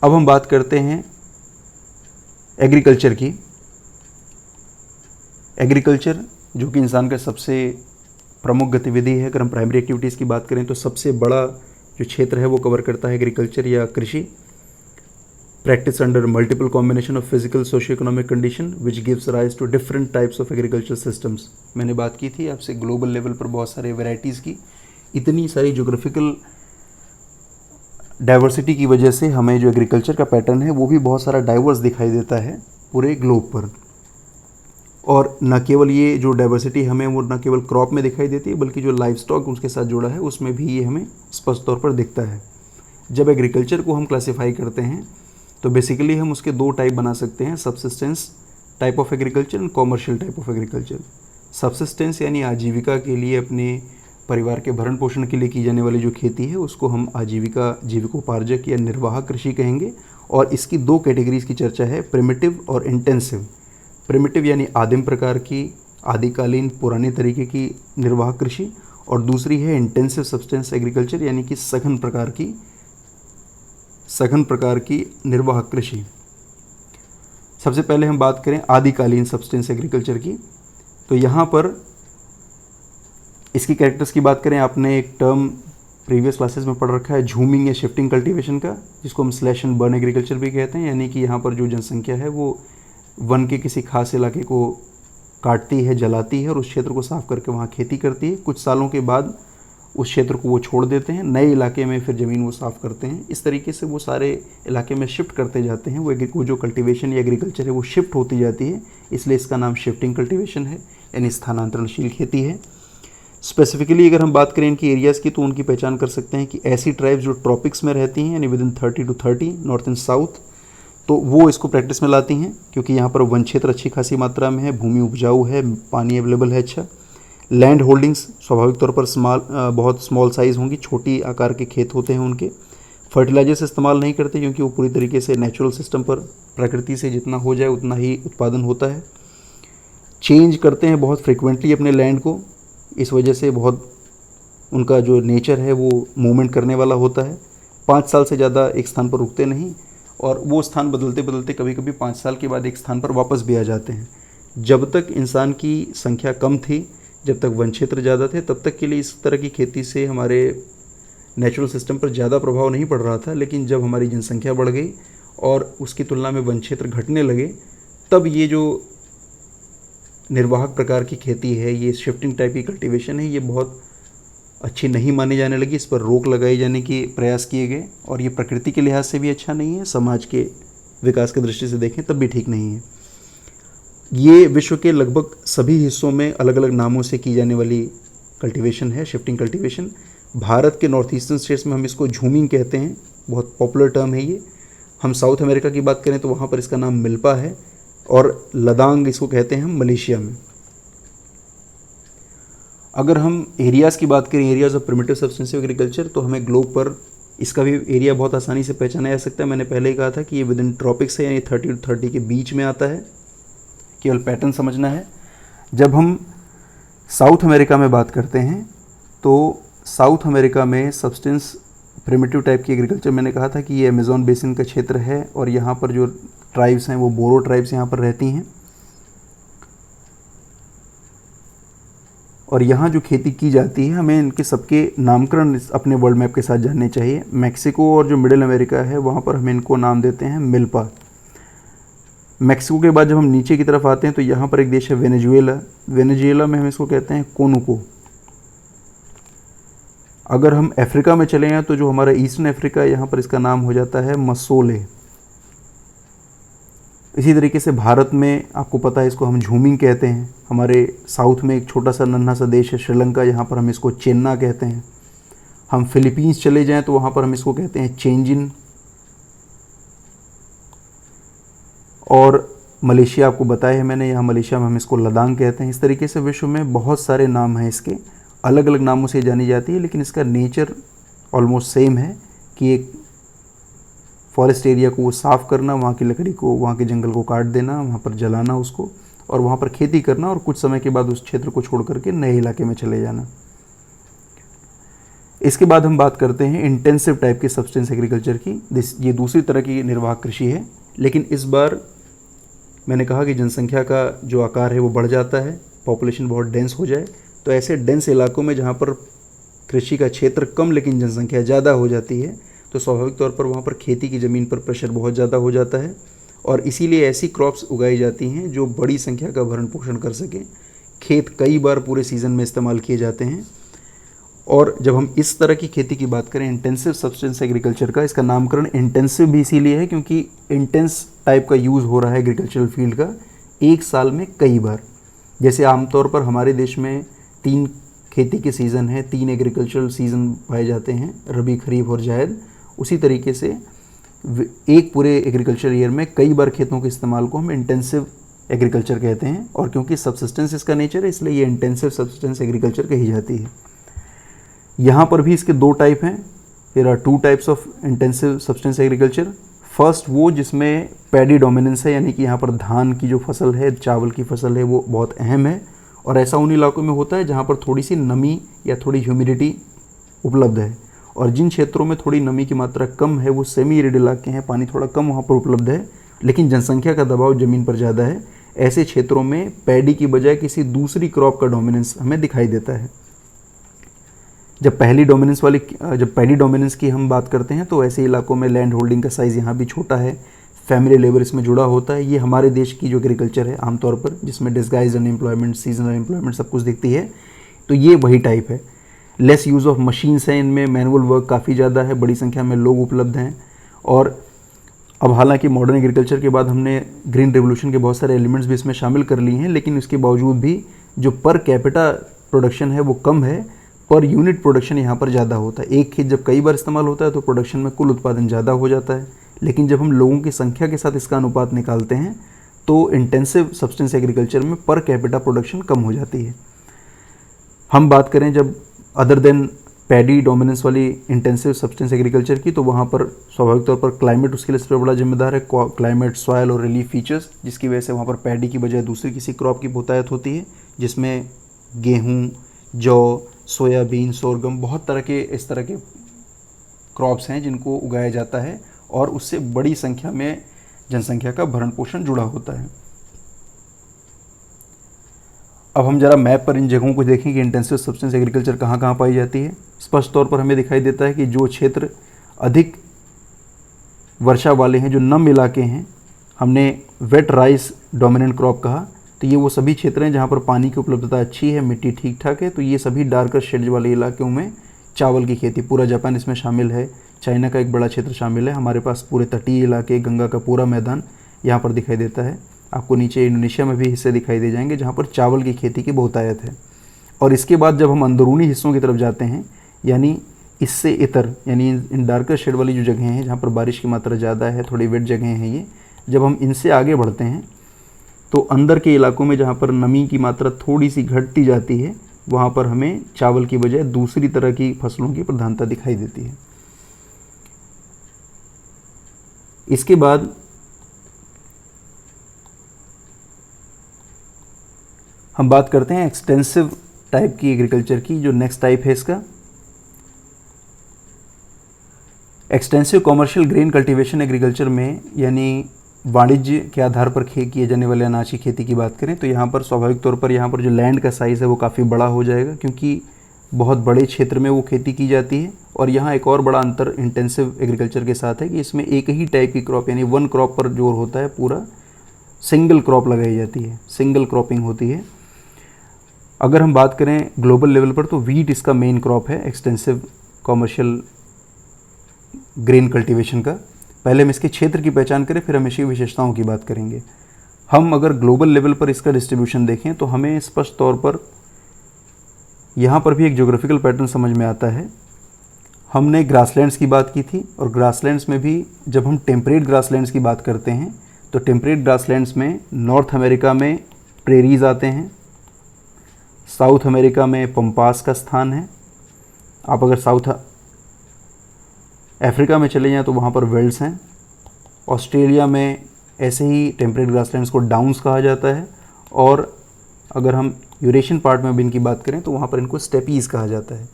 अब हम बात करते हैं एग्रीकल्चर की। एग्रीकल्चर जो कि इंसान का सबसे प्रमुख गतिविधि है, अगर हम प्राइमरी एक्टिविटीज़ की बात करें तो सबसे बड़ा जो क्षेत्र है वो कवर करता है एग्रीकल्चर या कृषि। Practice under multiple combination of physical socio economic condition which gives rise to different types of agriculture systems. मैंने बात की थी आपसे ग्लोबल लेवल पर बहुत सारे वेराइटीज़ की, इतनी सारी ज्योग्राफिकल डाइवर्सिटी की वजह से हमें जो एग्रीकल्चर का पैटर्न है वो भी बहुत सारा डाइवर्स दिखाई देता है पूरे ग्लोब पर। और न केवल ये जो डाइवर्सिटी हमें वो न केवल क्रॉप में दिखाई देती है, बल्कि जो लाइफ स्टॉक उसके साथ जुड़ा है उसमें भी ये हमें स्पष्ट तौर पर दिखता है। जब एग्रीकल्चर को हम क्लासीफाई करते हैं तो बेसिकली हम उसके दो टाइप बना सकते हैं, subsistence type of agriculture and commercial type of agriculture. Subsistence यानी आजीविका के लिए, अपने परिवार के भरण पोषण के लिए की जाने वाली जो खेती है उसको हम जीविकोपार्जक या निर्वाह कृषि कहेंगे। और इसकी दो कैटेगरीज की चर्चा है, प्रिमिटिव और इंटेंसिव। प्रिमिटिव यानी आदिम प्रकार की, आदिकालीन पुराने तरीके की निर्वाह कृषि, और दूसरी है इंटेंसिव सब्सटेंस एग्रीकल्चर यानी कि सघन प्रकार की निर्वाह कृषि। सबसे पहले हम बात करें आदिकालीन सब्सटेंस एग्रीकल्चर की, तो यहाँ पर इसकी कैरेक्टर्स की बात करें, आपने एक टर्म प्रीवियस क्लासेस में पढ़ रखा है झूमिंग या शिफ्टिंग कल्टीवेशन का, जिसको हम स्लैश एंड बर्न एग्रीकल्चर भी कहते हैं। यानी कि यहाँ पर जो जनसंख्या है वो वन के किसी खास इलाके को काटती है, जलाती है और उस क्षेत्र को साफ करके वहाँ खेती करती है। कुछ सालों के बाद उस क्षेत्र को वो छोड़ देते हैं, नए इलाके में फिर ज़मीन वो साफ़ करते हैं। इस तरीके से वो सारे इलाके में शिफ्ट करते जाते हैं। वो जो कल्टीवेशन या एग्रीकल्चर है वो शिफ्ट होती जाती है, इसलिए इसका नाम शिफ्टिंग कल्टीवेशन है, यानी स्थानांतरणशील खेती है। स्पेसिफिकली अगर हम बात करें इनकी एरियाज़ की, तो उनकी पहचान कर सकते हैं कि ऐसी ट्राइब्स जो ट्रॉपिक्स में रहती हैं, यानी within 30 to 30 north and south, तो वो इसको प्रैक्टिस में लाती हैं, क्योंकि यहाँ पर वन क्षेत्र अच्छी खासी मात्रा में है, भूमि उपजाऊ है, पानी अवेलेबल है अच्छा। लैंड होल्डिंग्स स्वाभाविक तौर पर बहुत स्मॉल साइज़ होंगी, छोटी आकार के खेत होते हैं उनके। फर्टिलाइजर्स इस्तेमाल नहीं करते क्योंकि वो पूरी तरीके से नेचुरल सिस्टम पर, प्रकृति से जितना हो जाए उतना ही उत्पादन होता है। चेंज करते हैं बहुत फ्रिक्वेंटली अपने लैंड को, इस वजह से बहुत उनका जो नेचर है वो मूवमेंट करने वाला होता है। 5 साल से ज़्यादा एक स्थान पर रुकते नहीं, और वो स्थान बदलते बदलते कभी कभी 5 साल के बाद एक स्थान पर वापस भी आ जाते हैं। जब तक इंसान की संख्या कम थी, जब तक वन क्षेत्र ज़्यादा थे, तब तक के लिए इस तरह की खेती से हमारे नेचुरल सिस्टम पर ज़्यादा प्रभाव नहीं पड़ रहा था। लेकिन जब हमारी जनसंख्या बढ़ गई और उसकी तुलना में वन क्षेत्र घटने लगे, तब ये जो निर्वाहक प्रकार की खेती है, ये शिफ्टिंग टाइप की कल्टीवेशन है, ये बहुत अच्छी नहीं मानी जाने लगी। इस पर रोक लगाई जाने के प्रयास किए गए, और ये प्रकृति के लिहाज से भी अच्छा नहीं है, समाज के विकास की दृष्टि से देखें तब भी ठीक नहीं है। ये विश्व के लगभग सभी हिस्सों में अलग अलग नामों से की जाने वाली कल्टीवेशन है, शिफ्टिंग कल्टीवेशन। भारत के नॉर्थ ईस्टर्न स्टेट्स में हम इसको झूमिंग कहते हैं, बहुत पॉपुलर टर्म है ये। हम साउथ अमेरिका की बात करें तो वहाँ पर इसका नाम मिल्पा है, और लदांग इसको कहते हैं हम मलेशिया में। अगर हम एरियाज़ की बात करें, areas of primitive substantive agriculture, तो हमें ग्लोब पर इसका भी एरिया बहुत आसानी से पहचाना जा सकता है। मैंने पहले ही कहा था कि ये विद इन ट्रॉपिक्स है, यानी 30 to 30 के बीच में आता है। केवल पैटर्न समझना है। जब हम साउथ अमेरिका में बात करते हैं तो साउथ अमेरिका में सब्सटेंस प्रिमिटिव टाइप की एग्रीकल्चर, मैंने कहा था कि ये अमेज़न बेसिन का क्षेत्र है, और यहाँ पर जो ट्राइब्स हैं वो बोरो ट्राइब्स यहाँ पर रहती हैं। और यहाँ जो खेती की जाती है, हमें इनके सबके नामकरण अपने वर्ल्ड मैप के साथ जानने चाहिए। मैक्सिको और जो मिडिल अमेरिका है वहाँ पर हम इनको नाम देते हैं मिल्पा। मैक्सिको के बाद जब हम नीचे की तरफ आते हैं तो यहाँ पर एक देश है वेनेजुएला। वेनेजुएला में हम इसको कहते हैं कोनुको। अगर हम अफ्रीका में चले जाएँ तो जो हमारा ईस्टर्न अफ्रीका, यहाँ पर इसका नाम हो जाता है मसोले। इसी तरीके से भारत में आपको पता है इसको हम झूमिंग कहते हैं। हमारे साउथ में एक छोटा सा नन्हा सा देश है श्रीलंका, यहाँ पर हम इसको चेन्ना कहते हैं। हम फिलीपींस चले जाएं तो वहाँ पर हम इसको कहते हैं चेंजिन। और मलेशिया आपको बताया है मैंने, यहाँ मलेशिया में हम इसको लदांग कहते हैं। इस तरीके से विश्व में बहुत सारे नाम हैं इसके, अलग अलग नामों से जानी जाती है, लेकिन इसका नेचर ऑलमोस्ट सेम है कि एक फॉरेस्ट एरिया को वो साफ़ करना, वहाँ की लकड़ी को, वहाँ के जंगल को काट देना, वहाँ पर जलाना उसको, और वहाँ पर खेती करना, और कुछ समय के बाद उस क्षेत्र को छोड़ करके नए इलाके में चले जाना। इसके बाद हम बात करते हैं इंटेंसिव टाइप के सब्सटेंस एग्रीकल्चर की। ये दूसरी तरह की निर्वाह कृषि है, लेकिन इस बार मैंने कहा कि जनसंख्या का जो आकार है वो बढ़ जाता है, पॉपुलेशन बहुत डेंस हो जाए, तो ऐसे डेंस इलाकों में जहाँ पर कृषि का क्षेत्र कम लेकिन जनसंख्या ज़्यादा हो जाती है, तो स्वाभाविक तौर पर वहाँ पर खेती की ज़मीन पर प्रेशर बहुत ज़्यादा हो जाता है, और इसीलिए ऐसी क्रॉप्स उगाई जाती हैं जो बड़ी संख्या का भरण पोषण कर सकें। खेत कई बार पूरे सीज़न में इस्तेमाल किए जाते हैं। और जब हम इस तरह की खेती की बात करें इंटेंसिव सब्सटेंस एग्रीकल्चर का, इसका नामकरण इंटेंसिव भी इसीलिए है क्योंकि इंटेंस टाइप का यूज़ हो रहा है एग्रीकल्चरल फील्ड का एक साल में कई बार। जैसे आमतौर पर हमारे देश में 3 खेती के सीज़न है, 3 एग्रीकल्चरल सीज़न पाए जाते हैं, रबी, खरीफ और जायद। उसी तरीके से एक पूरे एग्रीकल्चर ईयर में कई बार खेतों के इस्तेमाल को हम इंटेंसिव एग्रीकल्चर कहते हैं, और क्योंकि सब्सिस्टेंस इसका नेचर है इसलिए ये इंटेंसिव सब्सिस्टेंस एग्रीकल्चर कही जाती है। यहाँ पर भी इसके 2 टाइप हैं। There are 2 types of intensive subsistence agriculture. First वो जिसमें पैडी डोमिनेंस है, यानी कि यहाँ पर धान की जो फसल है, चावल की फसल है, वो बहुत अहम है, और ऐसा उन इलाकों में होता है जहाँ पर थोड़ी सी नमी या थोड़ी ह्यूमिडिटी उपलब्ध है। और जिन क्षेत्रों में थोड़ी नमी की मात्रा कम है वो सेमी एरिड इलाके हैं, पानी थोड़ा कम वहाँ पर उपलब्ध है, लेकिन जनसंख्या का दबाव ज़मीन पर ज़्यादा है। ऐसे क्षेत्रों में पैडी की बजाय किसी दूसरी क्रॉप का डोमिनेंस हमें दिखाई देता है। जब पैडी डोमिनेंस की हम बात करते हैं तो ऐसे इलाकों में लैंड होल्डिंग का साइज़ यहाँ भी छोटा है, फैमिली लेबर इसमें जुड़ा होता है। ये हमारे देश की जो एग्रीकल्चर है आमतौर पर, जिसमें डिस्गाइज अनएम्प्लॉयमेंट, सीजनल अनएम्प्लॉयमेंट सब कुछ दिखती है, तो ये वही टाइप है। लेस यूज़ ऑफ मशीन्स हैं इनमें, मैनुअल वर्क काफ़ी ज़्यादा है, बड़ी संख्या में लोग उपलब्ध हैं। और अब हालांकि मॉडर्न एग्रीकल्चर के बाद हमने ग्रीन रेवोल्यूशन के बहुत सारे एलिमेंट्स भी इसमें शामिल कर लिए हैं, लेकिन इसके बावजूद भी जो पर कैपिटा प्रोडक्शन है वो कम है, पर यूनिट प्रोडक्शन यहाँ पर ज़्यादा होता है। एक खेत जब कई बार इस्तेमाल होता है तो प्रोडक्शन में कुल उत्पादन ज़्यादा हो जाता है, लेकिन जब हम लोगों की संख्या के साथ इसका अनुपात निकालते हैं तो इंटेंसिव सब्सटेंस एग्रीकल्चर में पर कैपिटा प्रोडक्शन कम हो जाती है। हम बात करें जब अदर देन पैडी डोमिनेंस वाली इंटेंसिव सब्सटेंस एग्रीकल्चर की, तो वहाँ पर स्वाभाविक तौर पर क्लाइमेट उसके लिए सबसे बड़ा जिम्मेदार है। क्लाइमेट, सॉयल और रिलीफ फीचर्स, जिसकी वजह से वहाँ पर पैडी की बजाय दूसरी किसी क्रॉप की बहुतायत होती है, जिसमें गेहूँ, जौ, सोयाबीन, सोरगम, बहुत तरह के इस तरह के क्रॉप्स हैं जिनको उगाया जाता है, और उससे बड़ी संख्या में जनसंख्या का भरण पोषण जुड़ा होता है। अब हम जरा मैप पर इन जगहों को देखें कि इंटेंसिव सब्सटेंस एग्रीकल्चर कहाँ कहाँ पाई जाती है। स्पष्ट तौर पर हमें दिखाई देता है कि जो क्षेत्र अधिक वर्षा वाले हैं, जो नम इलाके हैं, हमने वेट राइस डोमिनेंट क्रॉप कहा, तो ये वो सभी क्षेत्र हैं जहाँ पर पानी की उपलब्धता अच्छी है, मिट्टी ठीक ठाक है, तो ये सभी डार्कर शेड्स वाले इलाकों में चावल की खेती, पूरा जापान इसमें शामिल है, चाइना का एक बड़ा क्षेत्र शामिल है, हमारे पास पूरे तटीय इलाके, गंगा का पूरा मैदान यहाँ पर दिखाई देता है। आपको नीचे इंडोनेशिया में भी हिस्से दिखाई दे जाएंगे जहाँ पर चावल की खेती की बहुतायत है। और इसके बाद जब हम अंदरूनी हिस्सों की तरफ जाते हैं, यानी इससे इतर, यानी इन डार्कर शेड वाली जो जगहें हैं जहाँ पर बारिश की मात्रा ज़्यादा है, थोड़ी वेट जगहें हैं ये, जब हम इनसे आगे बढ़ते हैं तो अंदर के इलाकों में जहाँ पर नमी की मात्रा थोड़ी सी घटती जाती है, वहाँ पर हमें चावल की बजाय दूसरी तरह की फसलों की प्रधानता दिखाई देती है। इसके बाद हम बात करते हैं एक्सटेंसिव टाइप की एग्रीकल्चर की, जो नेक्स्ट टाइप है इसका extensive commercial grain cultivation agriculture में, यानी वाणिज्य के आधार पर किए जाने वाले अनाज की खेती की बात करें तो यहाँ पर स्वाभाविक तौर पर यहाँ पर जो लैंड का साइज़ है वो काफ़ी बड़ा हो जाएगा, क्योंकि बहुत बड़े क्षेत्र में वो खेती की जाती है। और यहाँ एक और बड़ा अंतर इंटेंसिव एग्रीकल्चर के साथ है कि इसमें एक ही टाइप की क्रॉप, यानी वन क्रॉप पर जोर होता है, पूरा सिंगल क्रॉप लगाई जाती है, सिंगल क्रॉपिंग होती है। अगर हम बात करें ग्लोबल लेवल पर तो वीट इसका मेन क्रॉप है एक्सटेंसिव कॉमर्शियल ग्रेन कल्टीवेशन का। पहले हम इसके क्षेत्र की पहचान करें, फिर हम इसकी विशेषताओं की बात करेंगे। हम अगर ग्लोबल लेवल पर इसका डिस्ट्रीब्यूशन देखें तो हमें स्पष्ट तौर पर यहाँ पर भी एक ज्योग्राफिकल पैटर्न समझ में आता है। हमने ग्रासलैंड्स की बात की थी, और ग्रासलैंड्स में भी जब हम टेम्परेट ग्रासलैंड्स की बात करते हैं तो टेम्परेट ग्रासलैंड्स में नॉर्थ अमेरिका में प्रेरीज आते हैं, साउथ अमेरिका में पंपास का स्थान है। आप अगर साउथ अफ्रीका में चले जाएं तो वहाँ पर वेल्ड्स हैं। ऑस्ट्रेलिया में ऐसे ही टेम्परेट ग्रासलैंड्स को डाउन्स कहा जाता है, और अगर हम यूरेशियन पार्ट में भी इनकी बात करें तो वहाँ पर इनको स्टेपीज़ कहा जाता है।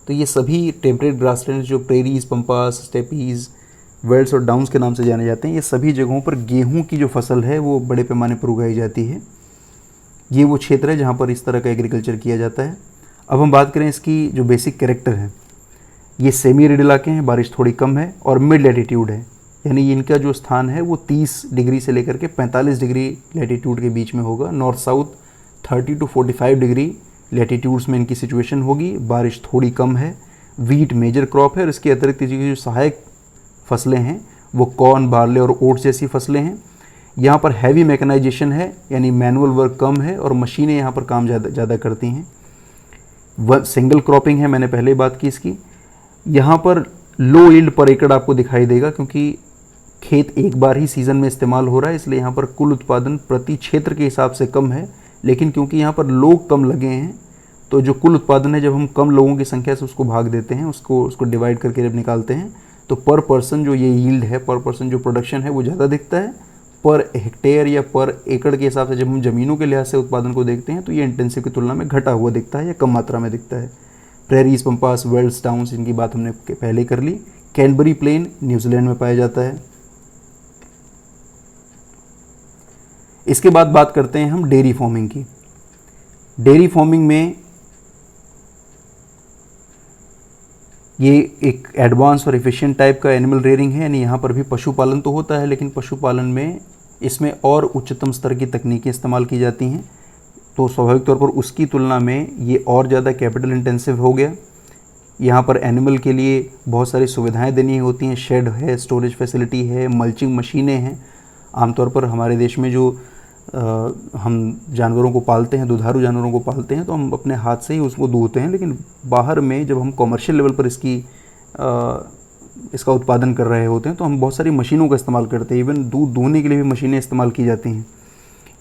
तो ये सभी टेम्परेट ग्रासलैंड्स जो प्रेरीज, पंपास, स्टेपीज़, वेल्ड्स और डाउन्स के नाम से जाने जाते हैं, ये सभी जगहों पर गेहूँ की जो फसल है वो बड़े पैमाने पर उगाई जाती है। ये वो क्षेत्र है जहाँ पर इस तरह का एग्रीकल्चर किया जाता है। अब हम बात करें इसकी जो बेसिक कैरेक्टर है, ये सेमी एरिड इलाके हैं, बारिश थोड़ी कम है और मिड लैटिट्यूड है, यानी इनका जो स्थान है वो 30 डिग्री से लेकर के 45 डिग्री लैटिट्यूड के बीच में होगा। North south 30 to 45 degree latitudes में इनकी सिचुएशन होगी। बारिश थोड़ी कम है। वीट मेजर क्रॉप है, और इसके अतिरिक्त जो सहायक फसलें हैं वो कॉर्न, बार्ले और ओट्स जैसी फसलें हैं। यहाँ पर हैवी मैकेनाइजेशन है, यानी मैनुअल वर्क कम है और मशीनें यहाँ पर काम ज़्यादा करती हैं। सिंगल क्रॉपिंग है, मैंने पहले बात की इसकी। यहाँ पर लो यील्ड पर एकड़ आपको दिखाई देगा, क्योंकि खेत एक बार ही सीज़न में इस्तेमाल हो रहा है, इसलिए यहाँ पर कुल उत्पादन प्रति क्षेत्र के हिसाब से कम है। लेकिन क्योंकि यहाँ पर लोग कम लगे हैं तो जो कुल उत्पादन है, जब हम कम लोगों की संख्या से उसको भाग देते हैं, उसको डिवाइड करके जब निकालते हैं तो पर पर्सन जो ये यील्ड है, पर पर्सन जो प्रोडक्शन है वो ज़्यादा दिखता है। पर हेक्टेयर या पर एकड़ के हिसाब से जब हम ज़मीनों के लिहाज से उत्पादन को देखते हैं तो ये इंटेंसिव की तुलना में घटा हुआ दिखता है या कम मात्रा में दिखता है। प्रेरीज, पंपास, वेल्ड्स, डाउन्स, इनकी बात हमने पहले कर ली। कैनबरी प्लेन न्यूजीलैंड में पाया जाता है। इसके बाद बात करते हैं हम डेयरी फार्मिंग की। डेयरी फार्मिंग में ये एक एडवांस और एफिशिएंट टाइप का एनिमल रेयरिंग है, यानी यहाँ पर भी पशुपालन तो होता है, लेकिन पशुपालन में इसमें और उच्चतम स्तर की तकनीकें इस्तेमाल की जाती हैं। तो स्वाभाविक तौर पर उसकी तुलना में ये और ज़्यादा कैपिटल इंटेंसिव हो गया। यहाँ पर एनिमल के लिए बहुत सारी सुविधाएं देनी होती हैं, शेड है, स्टोरेज फैसिलिटी है, मल्चिंग मशीनें हैं। आमतौर पर हमारे देश में जो हम जानवरों को पालते हैं, दुधारू जानवरों को पालते हैं, तो हम अपने हाथ से ही उसको दूहते हैं। लेकिन बाहर में जब हम कॉमर्शियल लेवल पर इसका उत्पादन कर रहे होते हैं तो हम बहुत सारी मशीनों का इस्तेमाल करते हैं। इवन दूध दूहने के लिए भी मशीनें इस्तेमाल की जाती हैं।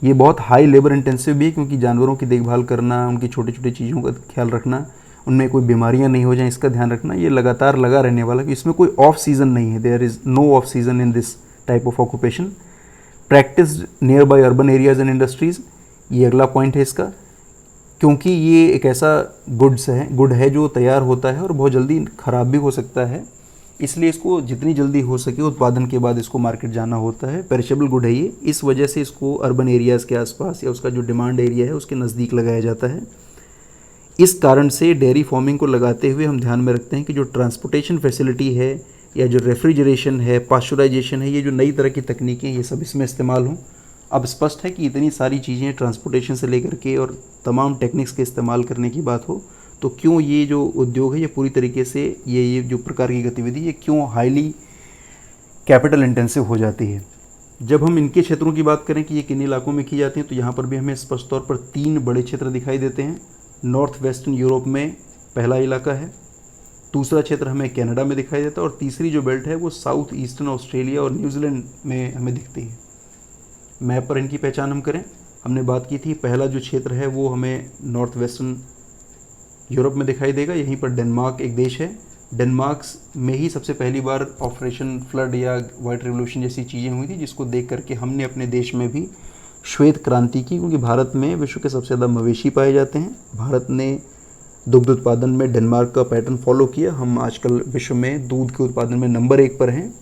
ये बहुत हाई लेबर इंटेंसिव भी है, क्योंकि जानवरों की देखभाल करना, उनकी छोटी छोटी चीज़ों का ख्याल रखना, उनमें कोई बीमारियां नहीं हो जाएं, इसका ध्यान रखना, ये लगातार लगा रहने वाला कि इसमें कोई ऑफ सीज़न नहीं है। There is no off season in this type of occupation. Practice nearby urban areas and industries, ये अगला पॉइंट है इसका, क्योंकि ये एक ऐसा गुड है जो तैयार होता है और बहुत जल्दी ख़राब भी हो सकता है, इसलिए इसको जितनी जल्दी हो सके उत्पादन के बाद इसको मार्केट जाना होता है। पेरिशेबल गुड है ये, इस वजह से इसको अर्बन एरियाज़ के आसपास या उसका जो डिमांड एरिया है उसके नज़दीक लगाया जाता है। इस कारण से डेयरी फार्मिंग को लगाते हुए हम ध्यान में रखते हैं कि जो ट्रांसपोर्टेशन फैसिलिटी है या जो रेफ्रिजरेशन है, पास्चराइजेशन है, ये जो नई तरह की तकनीकें ये सब इसमें इस्तेमाल हों। अब स्पष्ट है कि इतनी सारी चीज़ें ट्रांसपोर्टेशन से लेकर के और तमाम टेक्निक्स के इस्तेमाल करने की बात हो तो क्यों ये जो उद्योग है ये पूरी तरीके से ये जो प्रकार की गतिविधि ये क्यों हाईली कैपिटल इंटेंसिव हो जाती है। जब हम इनके क्षेत्रों की बात करें कि ये किन इलाकों में की जाती हैं, तो यहाँ पर भी हमें स्पष्ट तौर पर 3 बड़े क्षेत्र दिखाई देते हैं। नॉर्थ वेस्टर्न यूरोप में पहला इलाका है, दूसरा क्षेत्र हमें कनाडा में दिखाई देता है और तीसरी जो बेल्ट है वो साउथ ईस्टर्न ऑस्ट्रेलिया और न्यूजीलैंड में हमें दिखती है। मैप पर इनकी पहचान हम करें, हमने बात की थी पहला जो क्षेत्र है वो हमें नॉर्थ वेस्टर्न यूरोप में दिखाई देगा। यहीं पर डेनमार्क एक देश है। डेनमार्क में ही सबसे पहली बार ऑपरेशन फ्लड या वाइट रिवोल्यूशन जैसी चीज़ें हुई थी, जिसको देख करके हमने अपने देश में भी श्वेत क्रांति की, क्योंकि भारत में विश्व के सबसे ज़्यादा मवेशी पाए जाते हैं। भारत ने दुग्ध उत्पादन में डेनमार्क का पैटर्न फॉलो किया। हम आजकल विश्व में दूध के उत्पादन में नंबर 1 पर हैं।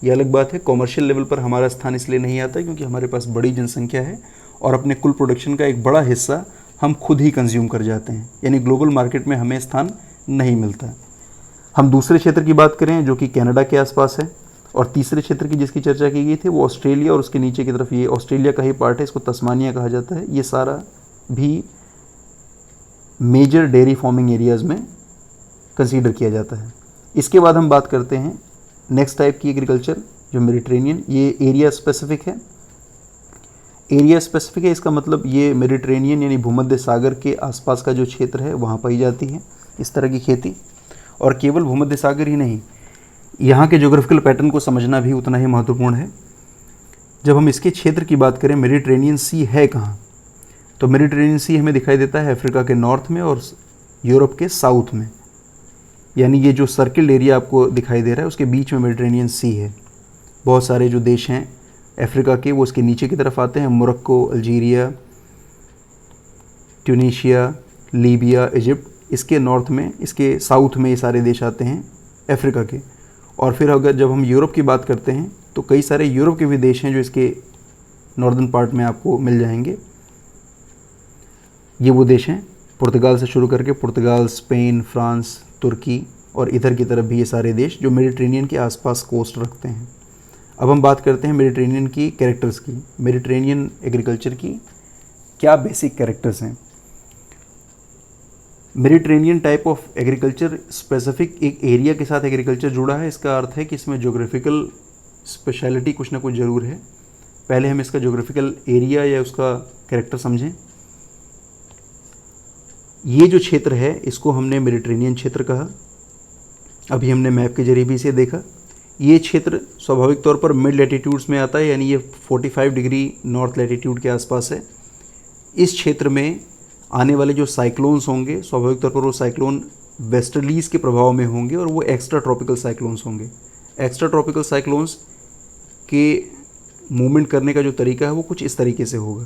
ये अलग बात है, कॉमर्शियल लेवल पर हमारा स्थान इसलिए नहीं आता क्योंकि हमारे पास बड़ी जनसंख्या है और अपने कुल प्रोडक्शन का एक बड़ा हिस्सा हम खुद ही कंज्यूम कर जाते हैं, यानी ग्लोबल मार्केट में हमें स्थान नहीं मिलता। हम दूसरे क्षेत्र की बात करें जो कि कनाडा के आसपास है, और तीसरे क्षेत्र की जिसकी चर्चा की गई थी वो ऑस्ट्रेलिया और उसके नीचे की तरफ ये ऑस्ट्रेलिया का ही पार्ट है, इसको तस्मानिया कहा जाता है। ये सारा भी मेजर डेयरी फार्मिंग एरियाज़ में कंसीडर किया जाता है। इसके बाद हम बात करते हैं नेक्स्ट टाइप की एग्रीकल्चर जो मेडिटेरेनियन, ये एरिया स्पेसिफिक है। एरिया स्पेसिफिक है, इसका मतलब ये मेडिटेरेनियन यानी भूमध्य सागर के आसपास का जो क्षेत्र है वहाँ पाई जाती है इस तरह की खेती। और केवल भूमध्य सागर ही नहीं, यहाँ के ज्योग्राफिकल पैटर्न को समझना भी उतना ही महत्वपूर्ण है। जब हम इसके क्षेत्र की बात करें, मेडिटेरेनियन सी है कहाँ, तो मेडिटेरेनियन सी हमें दिखाई देता है अफ्रीका के नॉर्थ में और यूरोप के साउथ में, यानी ये जो सर्किल एरिया आपको दिखाई दे रहा है उसके बीच में मेडिटेरेनियन सी है। बहुत सारे जो देश हैं अफ्रीका के वो उसके नीचे की तरफ आते हैं, Morocco, Algeria, Tunisia, Libya, Egypt, इसके नॉर्थ में, इसके साउथ में ये सारे देश आते हैं अफ्रीका के। और फिर अगर जब हम यूरोप की बात करते हैं तो कई सारे यूरोप के भी देश हैं जो इसके नॉर्दर्न पार्ट में आपको मिल जाएंगे। ये वो देश हैं पुर्तगाल से शुरू करके पुर्तगाल, स्पेन, फ्रांस, तुर्की और इधर की तरफ भी ये सारे देश जो मेडिटेरेनियन के आसपास कोस्ट रखते हैं। अब हम बात करते हैं मेडिटेरेनियन की कैरेक्टर्स की, मेडिटेरेनियन एग्रीकल्चर की क्या बेसिक कैरेक्टर्स हैं। Mediterranean type of agriculture specific एक एरिया के साथ एग्रीकल्चर जुड़ा है। इसका अर्थ है कि इसमें ज्योग्राफिकल स्पेशलिटी कुछ ना कुछ ज़रूर है। पहले हम इसका ज्योग्राफिकल एरिया या उसका कैरेक्टर समझें। ये जो क्षेत्र है इसको हमने मेडिटेरेनियन क्षेत्र कहा, अभी हमने मैप के जरिए भी इसे देखा। ये क्षेत्र स्वाभाविक तौर पर मिड लैटिट्यूड्स में आता है, यानी ये 45 डिग्री नॉर्थ लैटिट्यूड के आसपास है। इस क्षेत्र में आने वाले जो साइक्लोन्स होंगे स्वाभाविक तौर पर वो साइक्लोन वेस्टर्लीज के प्रभाव में होंगे और वो एक्स्ट्रा ट्रॉपिकल साइक्लोन्स होंगे। एक्स्ट्रा ट्रॉपिकल साइक्लोन्स के मूवमेंट करने का जो तरीका है वो कुछ इस तरीके से होगा,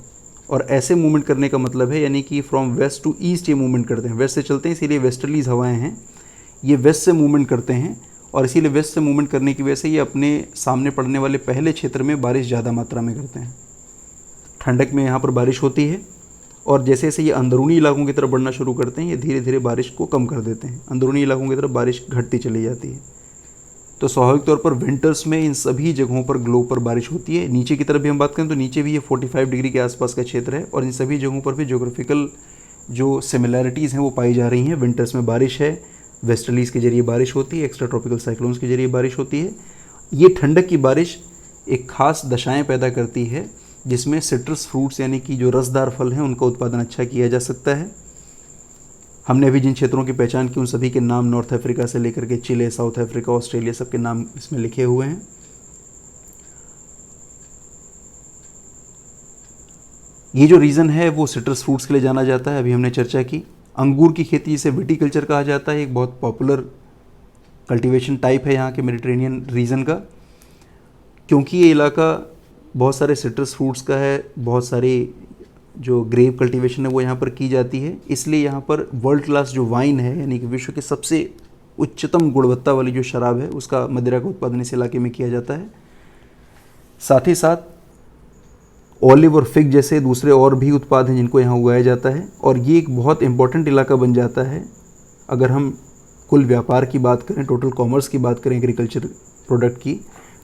और ऐसे मूवमेंट करने का मतलब है यानी कि फ्रॉम वेस्ट टू ईस्ट ये मूवमेंट करते हैं, वेस्ट से चलते हैं इसीलिए वेस्टर्लीज हवाएं हैं, ये वेस्ट से मूवमेंट करते हैं और इसीलिए वेस्ट से मूवमेंट करने की वजह से ये अपने सामने पड़ने वाले पहले क्षेत्र में बारिश ज़्यादा मात्रा में करते हैं। ठंडक में यहाँ पर बारिश होती है और जैसे जैसे ये अंदरूनी इलाकों की तरफ बढ़ना शुरू करते हैं ये धीरे धीरे बारिश को कम कर देते हैं, अंदरूनी इलाकों की तरफ बारिश घटती चली जाती है। तो स्वाभाविक तौर पर विंटर्स में इन सभी जगहों पर ग्लोब पर बारिश होती है। नीचे की तरफ भी हम बात करें तो नीचे भी ये 45 डिग्री के आसपास का क्षेत्र है और इन सभी जगहों पर भी ज्योग्राफिकल जो सिमिलैरिटीज़ हैं वो पाई जा रही हैं। विंटर्स में बारिश है, वेस्टर्लीज के जरिए बारिश होती है, एक्स्ट्रा ट्रॉपिकल साइक्लोन्स के जरिए बारिश होती है। ये ठंडक की बारिश एक खास दशाएं पैदा करती है जिसमें सिट्रस फ्रूट्स यानी कि जो रसदार फल हैं उनका उत्पादन अच्छा किया जा सकता है। हमने अभी जिन क्षेत्रों की पहचान की उन सभी के नाम नॉर्थ अफ्रीका से लेकर के चिले, साउथ अफ्रीका, ऑस्ट्रेलिया सबके नाम इसमें लिखे हुए हैं। ये जो रीजन है वो सिट्रस फ्रूट्स के लिए जाना जाता है, अभी हमने चर्चा की। अंगूर की खेती जिसे विटीकल्चर कहा जाता है, एक बहुत पॉपुलर कल्टीवेशन टाइप है यहाँ के मेडिटेरेनियन रीजन का, क्योंकि ये इलाका बहुत सारे सिट्रस फ्रूट्स का है, बहुत सारी जो ग्रेप कल्टीवेशन है वो यहाँ पर की जाती है, इसलिए यहाँ पर वर्ल्ड क्लास जो वाइन है यानी कि विश्व के सबसे उच्चतम गुणवत्ता वाली जो शराब है उसका मदिरा का उत्पादन इस इलाके में किया जाता है। साथ ही साथ ऑलिव और फिग जैसे दूसरे और भी उत्पाद हैं जिनको यहाँ उगाया जाता है और ये एक बहुत इंपॉर्टेंट इलाका बन जाता है अगर हम कुल व्यापार की बात करें, टोटल कॉमर्स की बात करें एग्रीकल्चर प्रोडक्ट की,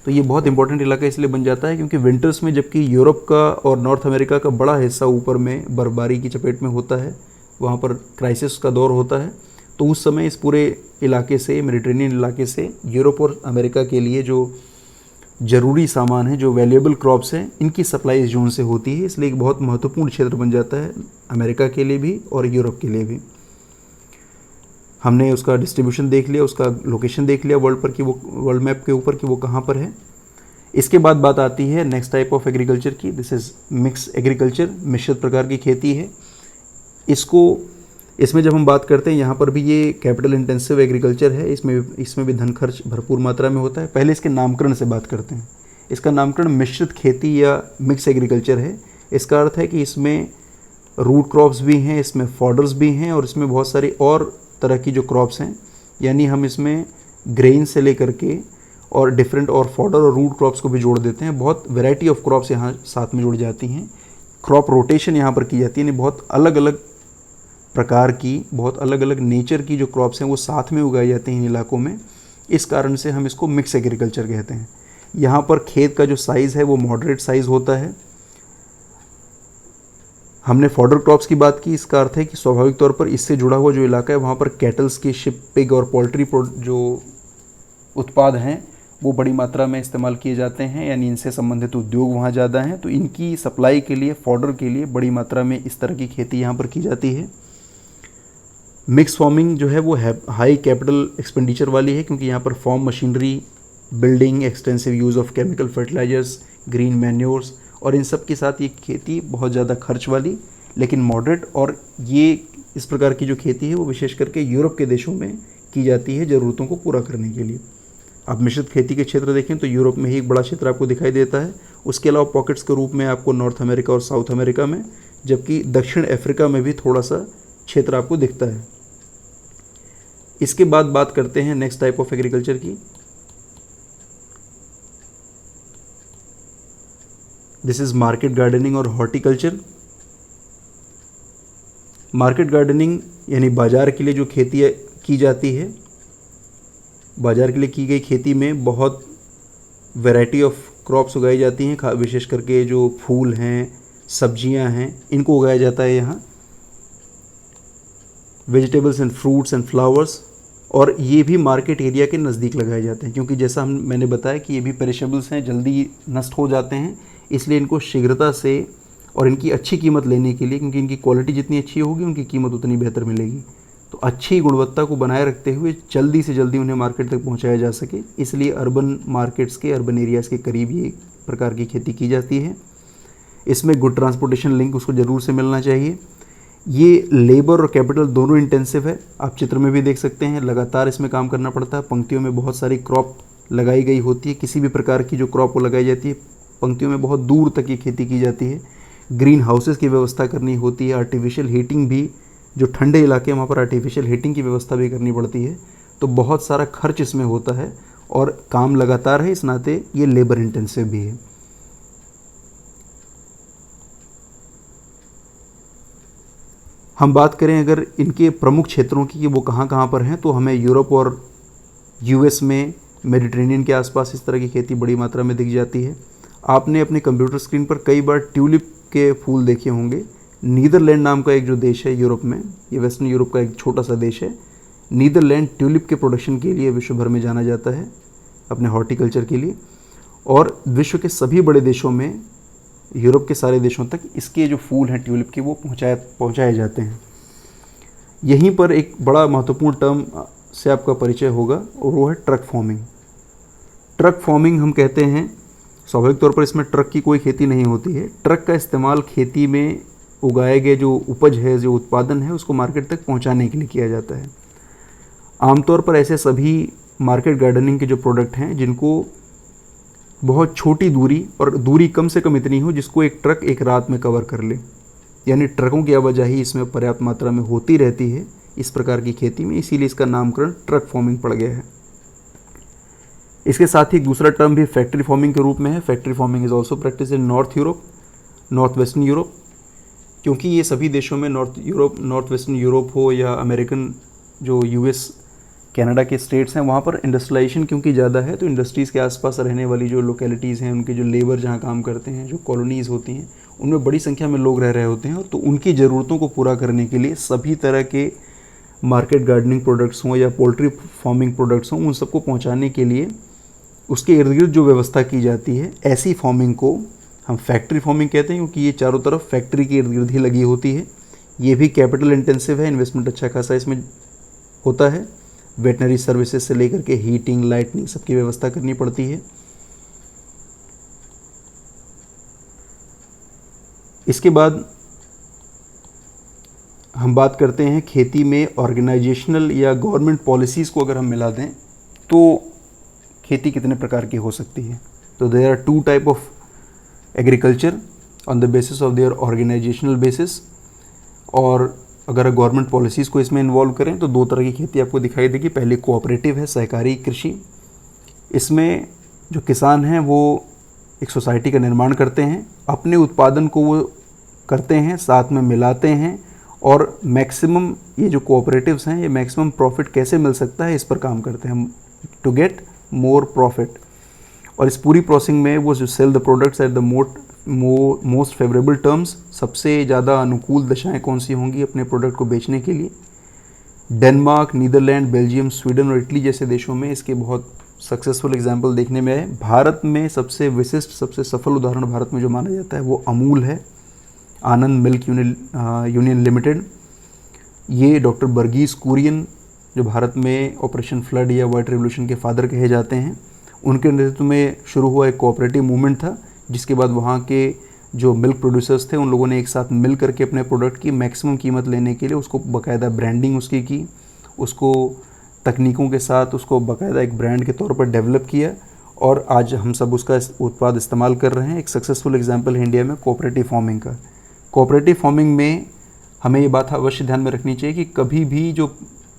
तो ये बहुत इंपॉर्टेंट इलाका इसलिए बन जाता है क्योंकि विंटर्स में जबकि यूरोप का और नॉर्थ अमेरिका का बड़ा हिस्सा ऊपर में बर्फबारी की चपेट में होता है, वहाँ पर क्राइसिस का दौर होता है, तो उस समय इस पूरे इलाके से, मेडिटेरेनियन इलाके से यूरोप और अमेरिका के लिए जो ज़रूरी सामान है, जो वैल्यूएबल क्रॉप्स हैं, इनकी सप्लाई इस जोन से होती है, इसलिए एक बहुत महत्वपूर्ण क्षेत्र बन जाता है अमेरिका के लिए भी और यूरोप के लिए भी। हमने उसका डिस्ट्रीब्यूशन देख लिया, उसका लोकेशन देख लिया वर्ल्ड पर कि वो वर्ल्ड मैप के ऊपर कि वो कहाँ पर है। इसके बाद बात आती है नेक्स्ट टाइप ऑफ एग्रीकल्चर की। दिस इज़ मिक्स एग्रीकल्चर, मिश्रित प्रकार की खेती है। इसमें जब हम बात करते हैं, यहाँ पर भी ये कैपिटल इंटेंसिव एग्रीकल्चर है, इसमें भी धन खर्च भरपूर मात्रा में होता है। पहले इसके नामकरण से बात करते हैं। इसका नामकरण मिश्रित खेती या मिक्स एग्रीकल्चर है। इसका अर्थ है कि इसमें रूट क्रॉप्स भी हैं, इसमें फॉडर्स भी हैं और इसमें बहुत सारी और तरह की जो क्रॉप्स हैं, यानी हम इसमें ग्रेन से लेकर के और डिफरेंट और फॉडर और रूट क्रॉप्स को भी जोड़ देते हैं। बहुत वैरायटी ऑफ क्रॉप्स यहाँ साथ में जुड़ जाती हैं। क्रॉप रोटेशन यहाँ पर की जाती है, यानी बहुत अलग अलग प्रकार की, बहुत अलग अलग नेचर की जो क्रॉप्स हैं वो साथ में उगाई जाती हैं इन इलाकों में। इस कारण से हम इसको मिक्स एग्रीकल्चर कहते हैं। यहाँ पर खेत का जो साइज़ है वो मॉडरेट साइज़ होता है। हमने फॉडर क्रॉप्स की बात की। इसका अर्थ है कि स्वाभाविक तौर पर इससे जुड़ा हुआ जो इलाका है वहाँ पर कैटल्स की, शिप, पिग और पोल्ट्री जो उत्पाद हैं वो बड़ी मात्रा में इस्तेमाल किए जाते हैं, यानी इनसे संबंधित उद्योग वहाँ ज़्यादा हैं, तो इनकी सप्लाई के लिए, फॉडर के लिए बड़ी मात्रा में इस तरह की खेती यहाँ पर की जाती है। मिक्स फार्मिंग जो है वो हाई कैपिटल एक्सपेंडिचर वाली है, क्योंकि यहाँ पर farm machinery, building, extensive use of chemical fertilisers, green manures और इन सब के साथ ये खेती बहुत ज़्यादा खर्च वाली लेकिन मॉडरेट, और ये इस प्रकार की जो खेती है वो विशेष करके यूरोप के देशों में की जाती है ज़रूरतों को पूरा करने के लिए। आप मिश्रित खेती के क्षेत्र देखें तो यूरोप में ही एक बड़ा क्षेत्र आपको दिखाई देता है। उसके अलावा पॉकेट्स के रूप में आपको नॉर्थ अमेरिका और साउथ अमेरिका में, जबकि दक्षिण अफ्रीका में भी थोड़ा सा क्षेत्र आपको दिखता है। इसके बाद बात करते हैं नेक्स्ट टाइप ऑफ एग्रीकल्चर की। दिस इज मार्केट गार्डनिंग और हॉर्टिकल्चर। मार्केट गार्डनिंग यानी बाजार के लिए जो खेती की जाती है, बाजार के लिए की गई खेती में बहुत वैरायटी ऑफ क्रॉप्स उगाई जाती हैं, विशेष करके जो फूल हैं, सब्जियां हैं, इनको उगाया जाता है यहाँ। Vegetables and fruits and flowers, और ये भी मार्केट एरिया के नज़दीक लगाए जाते हैं, क्योंकि जैसा मैंने बताया कि ये भी पेरिशेबल्स हैं, जल्दी नष्ट हो जाते हैं, इसलिए इनको शीघ्रता से और इनकी अच्छी कीमत लेने के लिए, क्योंकि इनकी क्वालिटी जितनी अच्छी होगी उनकी कीमत उतनी बेहतर मिलेगी, तो अच्छी गुणवत्ता को बनाए रखते हुए जल्दी से जल्दी उन्हें मार्केट तक पहुंचाया जा सके, इसलिए अर्बन मार्केट्स के, अर्बन एरियाज़ के करीब ये प्रकार की खेती की जाती है। इसमें गुड ट्रांसपोर्टेशन लिंक उसको ज़रूर से मिलना चाहिए। ये लेबर और कैपिटल दोनों इंटेंसिव है, आप चित्र में भी देख सकते हैं, लगातार इसमें काम करना पड़ता है। पंक्तियों में बहुत सारी क्रॉप लगाई गई होती है, किसी भी प्रकार की जो क्रॉप वो लगाई जाती है पंक्तियों में बहुत दूर तक ये खेती की जाती है। ग्रीन हाउसेस की व्यवस्था करनी होती है, आर्टिफिशियल हीटिंग भी, जो ठंडे इलाके हैं वहाँ पर आर्टिफिशियल हीटिंग की व्यवस्था भी करनी पड़ती है, तो बहुत सारा खर्च इसमें होता है और काम लगातार है, इस नाते ये लेबर इंटेंसिव भी है। हम बात करें अगर इनके प्रमुख क्षेत्रों की कि वो कहाँ कहाँ पर हैं, तो हमें यूरोप और यूएस में मेडिटेरेनियन के आसपास इस तरह की खेती बड़ी मात्रा में दिख जाती है। आपने अपने कंप्यूटर स्क्रीन पर कई बार ट्यूलिप के फूल देखे होंगे। नीदरलैंड नाम का एक जो देश है यूरोप में, ये वेस्टर्न यूरोप का एक छोटा सा देश है। नीदरलैंड ट्यूलिप के प्रोडक्शन के लिए विश्व भर में जाना जाता है, अपने हॉर्टिकल्चर के लिए, और विश्व के सभी बड़े देशों में, यूरोप के सारे देशों तक इसके जो फूल हैं ट्यूलिप के वो पहुँचाए जाते हैं। यहीं पर एक बड़ा महत्वपूर्ण टर्म से आपका परिचय होगा और वो है ट्रक फार्मिंग। ट्रक फार्मिंग हम कहते हैं, स्वाभाविक तौर पर इसमें ट्रक की कोई खेती नहीं होती है। ट्रक का इस्तेमाल खेती में उगाए गए जो उपज है, जो उत्पादन है, उसको मार्केट तक पहुंचाने के लिए किया जाता है। आमतौर पर ऐसे सभी मार्केट गार्डनिंग के जो प्रोडक्ट हैं जिनको बहुत छोटी दूरी, और दूरी कम से कम इतनी हो जिसको एक ट्रक एक रात में कवर कर ले, यानी ट्रकों की आवाजाही इसमें पर्याप्त मात्रा में होती रहती है इस प्रकार की खेती में, इसीलिए इसका नामकरण ट्रक फार्मिंग पड़ गया है। इसके साथ ही दूसरा टर्म भी फैक्ट्री फार्मिंग के रूप में है। Factory farming is also practice in north Europe, north western Europe, क्योंकि ये सभी देशों में नॉर्थ वेस्टर्न यूरोप हो या अमेरिकन जो यूएस कनाडा के स्टेट्स हैं, वहाँ पर इंडस्ट्रियलाइजेशन क्योंकि ज़्यादा है, तो इंडस्ट्रीज़ के आसपास रहने वाली जो लोकेलिटीज़ हैं, उनके जो लेबर जहाँ काम करते हैं, जो कॉलोनीज़ होती हैं, उनमें बड़ी संख्या में लोग रह रहे होते हैं, और तो उनकी ज़रूरतों को पूरा करने के लिए सभी तरह के मार्केट गार्डनिंग प्रोडक्ट्स हों या पोल्ट्री फार्मिंग प्रोडक्ट्स हों, उन सबको पहुँचाने के लिए उसके इर्द गिर्द जो व्यवस्था की जाती है, ऐसी फार्मिंग को हम फैक्ट्री फार्मिंग कहते हैं, क्योंकि ये चारों तरफ फैक्ट्री के इर्द गिर्द ही लगी होती है। ये भी कैपिटल इंटेंसिव है, इन्वेस्टमेंट अच्छा खासा इसमें होता है। वेटनरी सर्विसेज से लेकर के हीटिंग, लाइटनिंग सबकी व्यवस्था करनी पड़ती है। इसके बाद हम बात करते हैं खेती में ऑर्गेनाइजेशनल या गवर्नमेंट पॉलिसीज़ को अगर हम मिला दें तो खेती कितने प्रकार की हो सकती है। तो there are two type of agriculture on the basis of their organisational basis, और अगर गवर्नमेंट पॉलिसीज़ को इसमें इन्वॉल्व करें तो दो तरह की खेती आपको दिखाई देगी। पहले कोऑपरेटिव है, सहकारी कृषि। इसमें जो किसान हैं वो एक सोसाइटी का निर्माण करते हैं, अपने उत्पादन को वो करते हैं, साथ में मिलाते हैं, और मैक्सिमम, ये जो कोऑपरेटिव्स हैं ये मैक्सिमम प्रॉफिट कैसे मिल सकता है इस पर काम करते हैं, टू गेट मोर प्रॉफिट। और इस पूरी प्रोसेसिंग में वो जो sell the products at the most favourable terms, सबसे ज़्यादा अनुकूल दशाएं कौन सी होंगी अपने प्रोडक्ट को बेचने के लिए। डेनमार्क, नीदरलैंड, बेल्जियम, स्वीडन और इटली जैसे देशों में इसके बहुत सक्सेसफुल एग्जाम्पल देखने में आए। भारत में सबसे विशिष्ट, सबसे सफल उदाहरण भारत में जो माना जाता है वो अमूल है, आनंद मिल्क यूनियन लिमिटेड। ये डॉक्टर वर्गीस कुरियन, जो भारत में ऑपरेशन फ्लड या वाइट रेवोल्यूशन के फादर कहे जाते हैं, उनके नेतृत्व में शुरू हुआ एक कोऑपरेटिव मूवमेंट था, जिसके बाद वहाँ के जो मिल्क प्रोड्यूसर्स थे उन लोगों ने एक साथ मिल करके अपने प्रोडक्ट की मैक्सिमम कीमत लेने के लिए उसको बाकायदा ब्रांडिंग उसकी की, उसको तकनीकों के साथ उसको बाकायदा एक ब्रांड के तौर पर डेवलप किया, और आज हम सब उसका उत्पाद इस्तेमाल कर रहे हैं। एक सक्सेसफुल एग्जाम्पल है इंडिया में कोऑपरेटिव फार्मिंग का। कोऑपरेटिव फार्मिंग में हमें ये बात अवश्य ध्यान में रखनी चाहिए कि कभी भी जो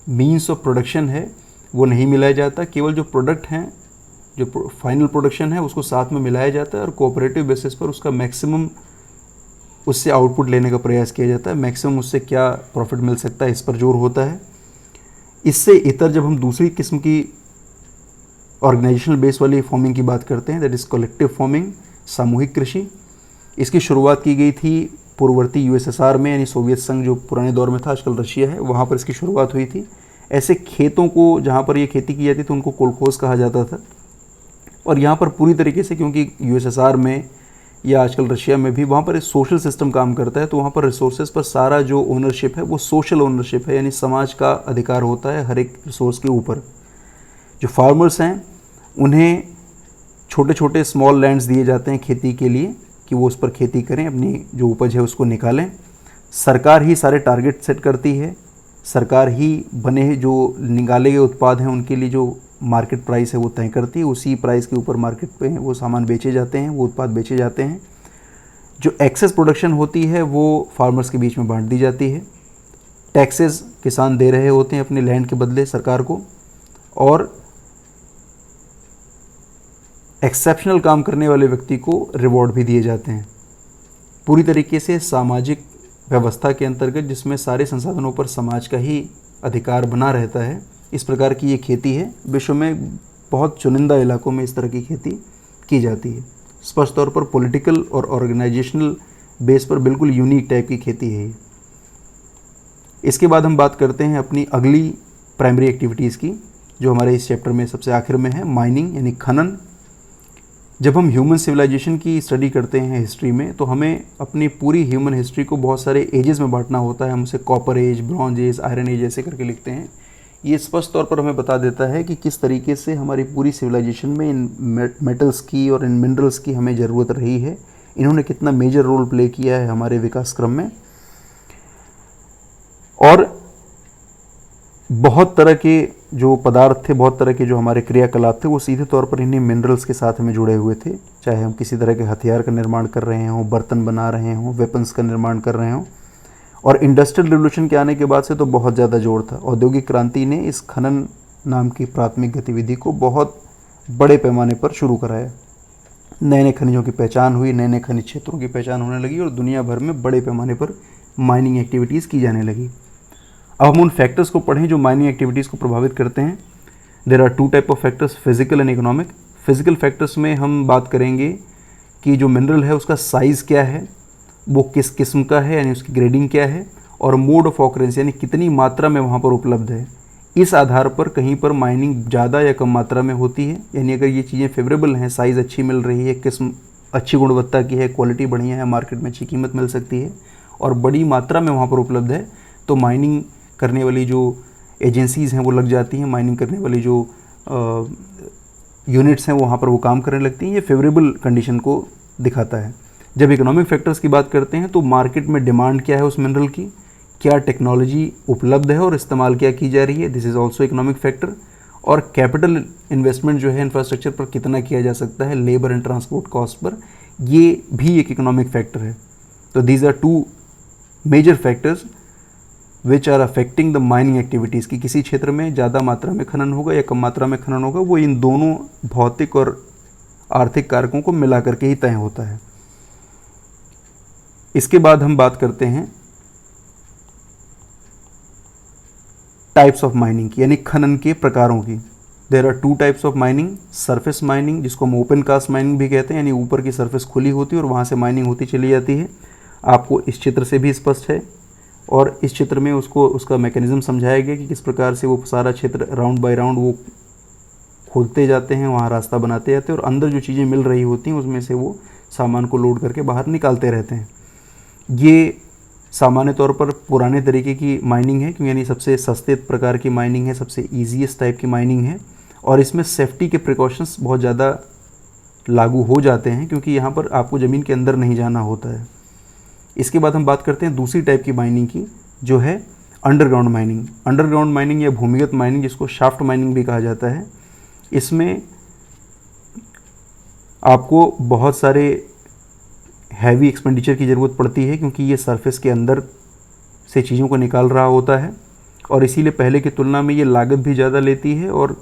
मीन्स ऑफ प्रोडक्शन है वो नहीं मिलाया जाता, केवल जो प्रोडक्ट हैं, जो फाइनल प्रोडक्शन है उसको साथ में मिलाया जाता है, और कोऑपरेटिव बेसिस पर उसका मैक्सिमम उससे आउटपुट लेने का प्रयास किया जाता है। मैक्सिमम उससे क्या प्रॉफिट मिल सकता है इस पर जोर होता है। इससे इतर जब हम दूसरी किस्म की ऑर्गेनाइजेशनल बेस वाली फार्मिंग की बात करते हैं, दैट इज़ कलेक्टिव फार्मिंग, सामूहिक कृषि। इसकी शुरुआत की गई थी पूर्ववर्ती यूएसएसआर में, यानी सोवियत संघ जो पुराने दौर में था, आजकल रशिया है, वहाँ पर इसकी शुरुआत हुई थी। ऐसे खेतों को जहाँ पर ये खेती की जाती थी उनको कोलखोज कहा जाता था, और यहाँ पर पूरी तरीके से, क्योंकि यूएसएसआर में या आजकल रशिया में भी वहाँ पर एक सोशल सिस्टम काम करता है, तो वहाँ पर रिसोर्सेज पर सारा जो ओनरशिप है वो सोशल ओनरशिप है, यानी समाज का अधिकार होता है हर एक रिसोर्स के ऊपर। जो फार्मर्स हैं उन्हें छोटे छोटे स्मॉल लैंड्स दिए जाते हैं खेती के लिए कि वो उस पर खेती करें, अपनी जो उपज है उसको निकालें। सरकार ही सारे टारगेट सेट करती है, सरकार ही बने जो निकाले गए उत्पाद हैं उनके लिए जो मार्केट प्राइस है वो तय करती है, उसी प्राइस के ऊपर मार्केट पे वो सामान बेचे जाते हैं, वो उत्पाद बेचे जाते हैं। जो एक्सेस प्रोडक्शन होती है वो फार्मर्स के बीच में बांट दी जाती है। टैक्सेस किसान दे रहे होते हैं अपने लैंड के बदले सरकार को, और एक्सेप्शनल काम करने वाले व्यक्ति को रिवॉर्ड भी दिए जाते हैं। पूरी तरीके से सामाजिक व्यवस्था के अंतर्गत जिसमें सारे संसाधनों पर समाज का ही अधिकार बना रहता है, इस प्रकार की ये खेती है। विश्व में बहुत चुनिंदा इलाकों में इस तरह की खेती की जाती है। स्पष्ट तौर पर पॉलिटिकल और ऑर्गेनाइजेशनल बेस पर बिल्कुल यूनिक टाइप की खेती है ये। इसके बाद हम बात करते हैं अपनी अगली प्राइमरी एक्टिविटीज़ की, जो हमारे इस चैप्टर में सबसे आखिर में है, माइनिंग यानी खनन। जब हम ह्यूमन सिविलाइजेशन की स्टडी करते हैं हिस्ट्री में, तो हमें अपनी पूरी ह्यूमन हिस्ट्री को बहुत सारे एजेस में बांटना होता है। हम उसे copper age, bronze age, iron age ऐसे करके लिखते हैं। ये स्पष्ट तौर पर हमें बता देता है कि किस तरीके से हमारी पूरी सिविलाइजेशन में इन मेटल्स की और इन मिनरल्स की हमें ज़रूरत रही है, इन्होंने कितना मेजर रोल प्ले किया है हमारे विकास क्रम में। और बहुत तरह के जो पदार्थ थे, बहुत तरह के जो हमारे क्रियाकलाप थे, वो सीधे तौर पर इन्हीं मिनरल्स के साथ हमें जुड़े हुए थे। चाहे हम किसी तरह के हथियार का निर्माण कर रहे हों, बर्तन बना रहे हों, वेपन्स का निर्माण कर रहे हों। और इंडस्ट्रियल रिवोल्यूशन के आने के बाद से तो बहुत ज़्यादा जोर था। औद्योगिक क्रांति ने इस खनन नाम की प्राथमिक गतिविधि को बहुत बड़े पैमाने पर शुरू कराया। नए नए खनिजों की पहचान हुई, नए नए खनिज क्षेत्रों की पहचान होने लगी, और दुनिया भर में बड़े पैमाने पर माइनिंग एक्टिविटीज़ की जाने लगी। अब हम उन फैक्टर्स को पढ़ें जो माइनिंग एक्टिविटीज़ को प्रभावित करते हैं। There are two type of factors, physical and economic. Physical factors में हम बात करेंगे कि जो मिनरल है उसका साइज़ क्या है, वो किस किस्म का है, यानी उसकी ग्रेडिंग क्या है, और मोड ऑफ ऑकरेंस यानी कितनी मात्रा में वहाँ पर उपलब्ध है। इस आधार पर कहीं पर माइनिंग ज़्यादा या कम मात्रा में होती है, यानी अगर ये चीज़ें फेवरेबल हैं, साइज़ अच्छी मिल रही है, किस्म अच्छी गुणवत्ता की है, क्वालिटी बढ़िया है, मार्केट में अच्छी कीमत मिल सकती है और बड़ी मात्रा में वहाँ पर उपलब्ध है, तो माइनिंग करने वाली जो एजेंसीज़ हैं वो लग जाती हैं, माइनिंग करने वाली जो यूनिट्स हैं वहाँ पर वो काम करने लगती हैं। ये फेवरेबल कंडीशन को दिखाता है। जब इकोनॉमिक फैक्टर्स की बात करते हैं तो मार्केट में डिमांड क्या है उस मिनरल की, क्या टेक्नोलॉजी उपलब्ध है और इस्तेमाल क्या की जा रही है, this is also economic factor. और कैपिटल इन्वेस्टमेंट जो है इंफ्रास्ट्रक्चर पर कितना किया जा सकता है, labour and transport cost per, ये भी एक इकोनॉमिक फैक्टर है। तो these are two major factors which are affecting the mining activities की किसी क्षेत्र में ज़्यादा मात्रा में खनन होगा या कम मात्रा में खनन होगा, वो इन दोनों भौतिक और आर्थिक कारकों को मिला करके ही तय होता है। इसके बाद हम बात करते हैं टाइप्स ऑफ माइनिंग की, यानी खनन के प्रकारों की। There are two types of mining, surface mining जिसको हम ओपन कास्ट माइनिंग भी कहते हैं, यानी ऊपर की सरफेस खुली होती है और वहाँ से माइनिंग होती चली जाती है। आपको इस चित्र से भी स्पष्ट है और इस चित्र में उसका मैकेनिज्म समझाया गया कि किस प्रकार से वो सारा क्षेत्र राउंड बाय राउंड वो खोदते जाते हैं, वहाँ रास्ता बनाते जाते हैं और अंदर जो चीज़ें मिल रही होती हैं उसमें से वो सामान को लोड करके बाहर निकालते रहते हैं। ये सामान्य तौर पर पुराने तरीके की माइनिंग है, क्योंकि यानी सबसे सस्ते प्रकार की माइनिंग है, सबसे ईजीएस्ट टाइप की माइनिंग है और इसमें सेफ्टी के प्रिकॉशंस बहुत ज़्यादा लागू हो जाते हैं, क्योंकि यहाँ पर आपको ज़मीन के अंदर नहीं जाना होता है। इसके बाद हम बात करते हैं दूसरी टाइप की माइनिंग की, जो है अंडरग्राउंड माइनिंग। अंडरग्राउंड माइनिंग या भूमिगत माइनिंग, जिसको शाफ्ट माइनिंग भी कहा जाता है, इसमें आपको बहुत सारे हैवी एक्सपेंडिचर की ज़रूरत पड़ती है, क्योंकि ये सरफेस के अंदर से चीज़ों को निकाल रहा होता है और इसीलिए पहले की तुलना में ये लागत भी ज़्यादा लेती है और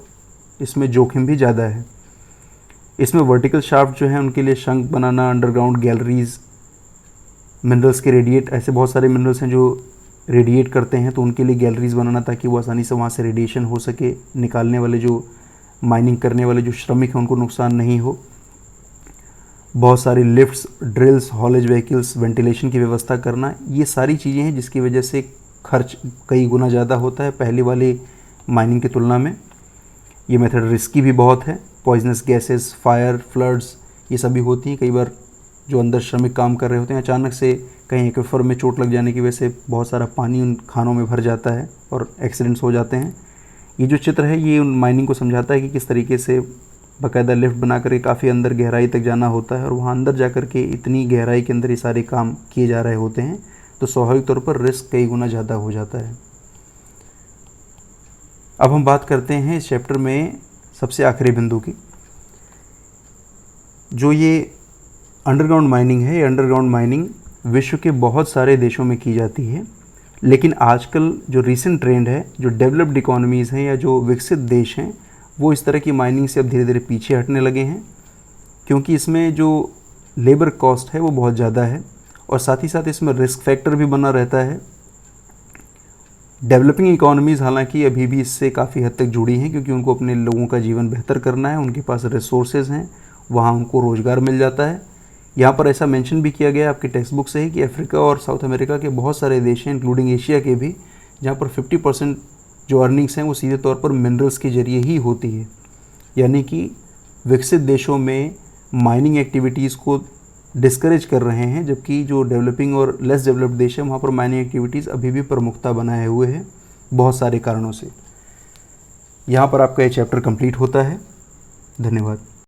इसमें जोखिम भी ज़्यादा है। इसमें वर्टिकल शाफ्ट जो है उनके लिए शंक बनाना, अंडरग्राउंड गैलरीज, मिनरल्स के रेडिएट, ऐसे बहुत सारे मिनरल्स हैं जो रेडिएट करते हैं, तो उनके लिए गैलरीज बनाना ताकि वो आसानी से वहाँ से रेडिएशन हो सके, निकालने वाले जो माइनिंग करने वाले जो श्रमिक हैं उनको नुकसान नहीं हो। बहुत सारी lifts, drills, haulage vehicles, ventilation की व्यवस्था करना, ये सारी चीज़ें हैं जिसकी वजह से खर्च कई गुना ज़्यादा होता है पहले वाली माइनिंग की तुलना में। ये मेथड रिस्की भी बहुत है, पॉइजनस गैसेस, फायर, फ्लड्स ये सभी होती हैं। कई बार जो अंदर श्रमिक काम कर रहे होते हैं अचानक से कहीं एक्वेफर में चोट लग जाने की वजह से बहुत सारा पानी उन खानों में भर जाता है और एक्सीडेंट्स हो जाते हैं। ये जो चित्र है ये उन माइनिंग को समझाता है कि किस तरीके से बाकायदा लिफ्ट बना करके काफ़ी अंदर गहराई तक जाना होता है और वहाँ अंदर जा कर के इतनी गहराई के अंदर ये सारे काम किए जा रहे होते हैं, तो स्वाभाविक तौर पर रिस्क कई गुना ज़्यादा हो जाता है। अब हम बात करते हैं इस चैप्टर में सबसे आखिरी बिंदु की, जो ये अंडरग्राउंड माइनिंग है। ये अंडरग्राउंड माइनिंग विश्व के बहुत सारे देशों में की जाती है, लेकिन आजकल जो रीसेंट ट्रेंड है, जो डेवलप्ड इकोनॉमीज़ हैं या जो विकसित देश हैं, वो इस तरह की माइनिंग से अब धीरे धीरे पीछे हटने लगे हैं, क्योंकि इसमें जो लेबर कॉस्ट है वो बहुत ज़्यादा है और साथ ही साथ इसमें रिस्क फैक्टर भी बना रहता है। डेवलपिंग इकोनॉमीज़ हालांकि अभी भी इससे काफ़ी हद तक जुड़ी हैं, क्योंकि उनको अपने लोगों का जीवन बेहतर करना है, उनके पास रिसोर्सेज हैं, वहाँ उनको रोज़गार मिल जाता है। यहाँ पर ऐसा मेंशन भी किया गया आपके टेक्स्ट बुक से ही कि अफ्रीका और साउथ अमेरिका के बहुत सारे देश हैं, इंक्लूडिंग एशिया के भी, जहाँ पर 50% जो अर्निंग्स हैं वो सीधे तौर पर मिनरल्स के जरिए ही होती है। यानी कि विकसित देशों में माइनिंग एक्टिविटीज़ को डिस्करेज कर रहे हैं, जबकि जो डेवलपिंग और लेस डेवलप्ड देश है वहाँ पर माइनिंग एक्टिविटीज़ अभी भी प्रमुखता बनाए हुए हैं बहुत सारे कारणों से। यहाँ पर आपका ये चैप्टर कंप्लीट होता है। धन्यवाद।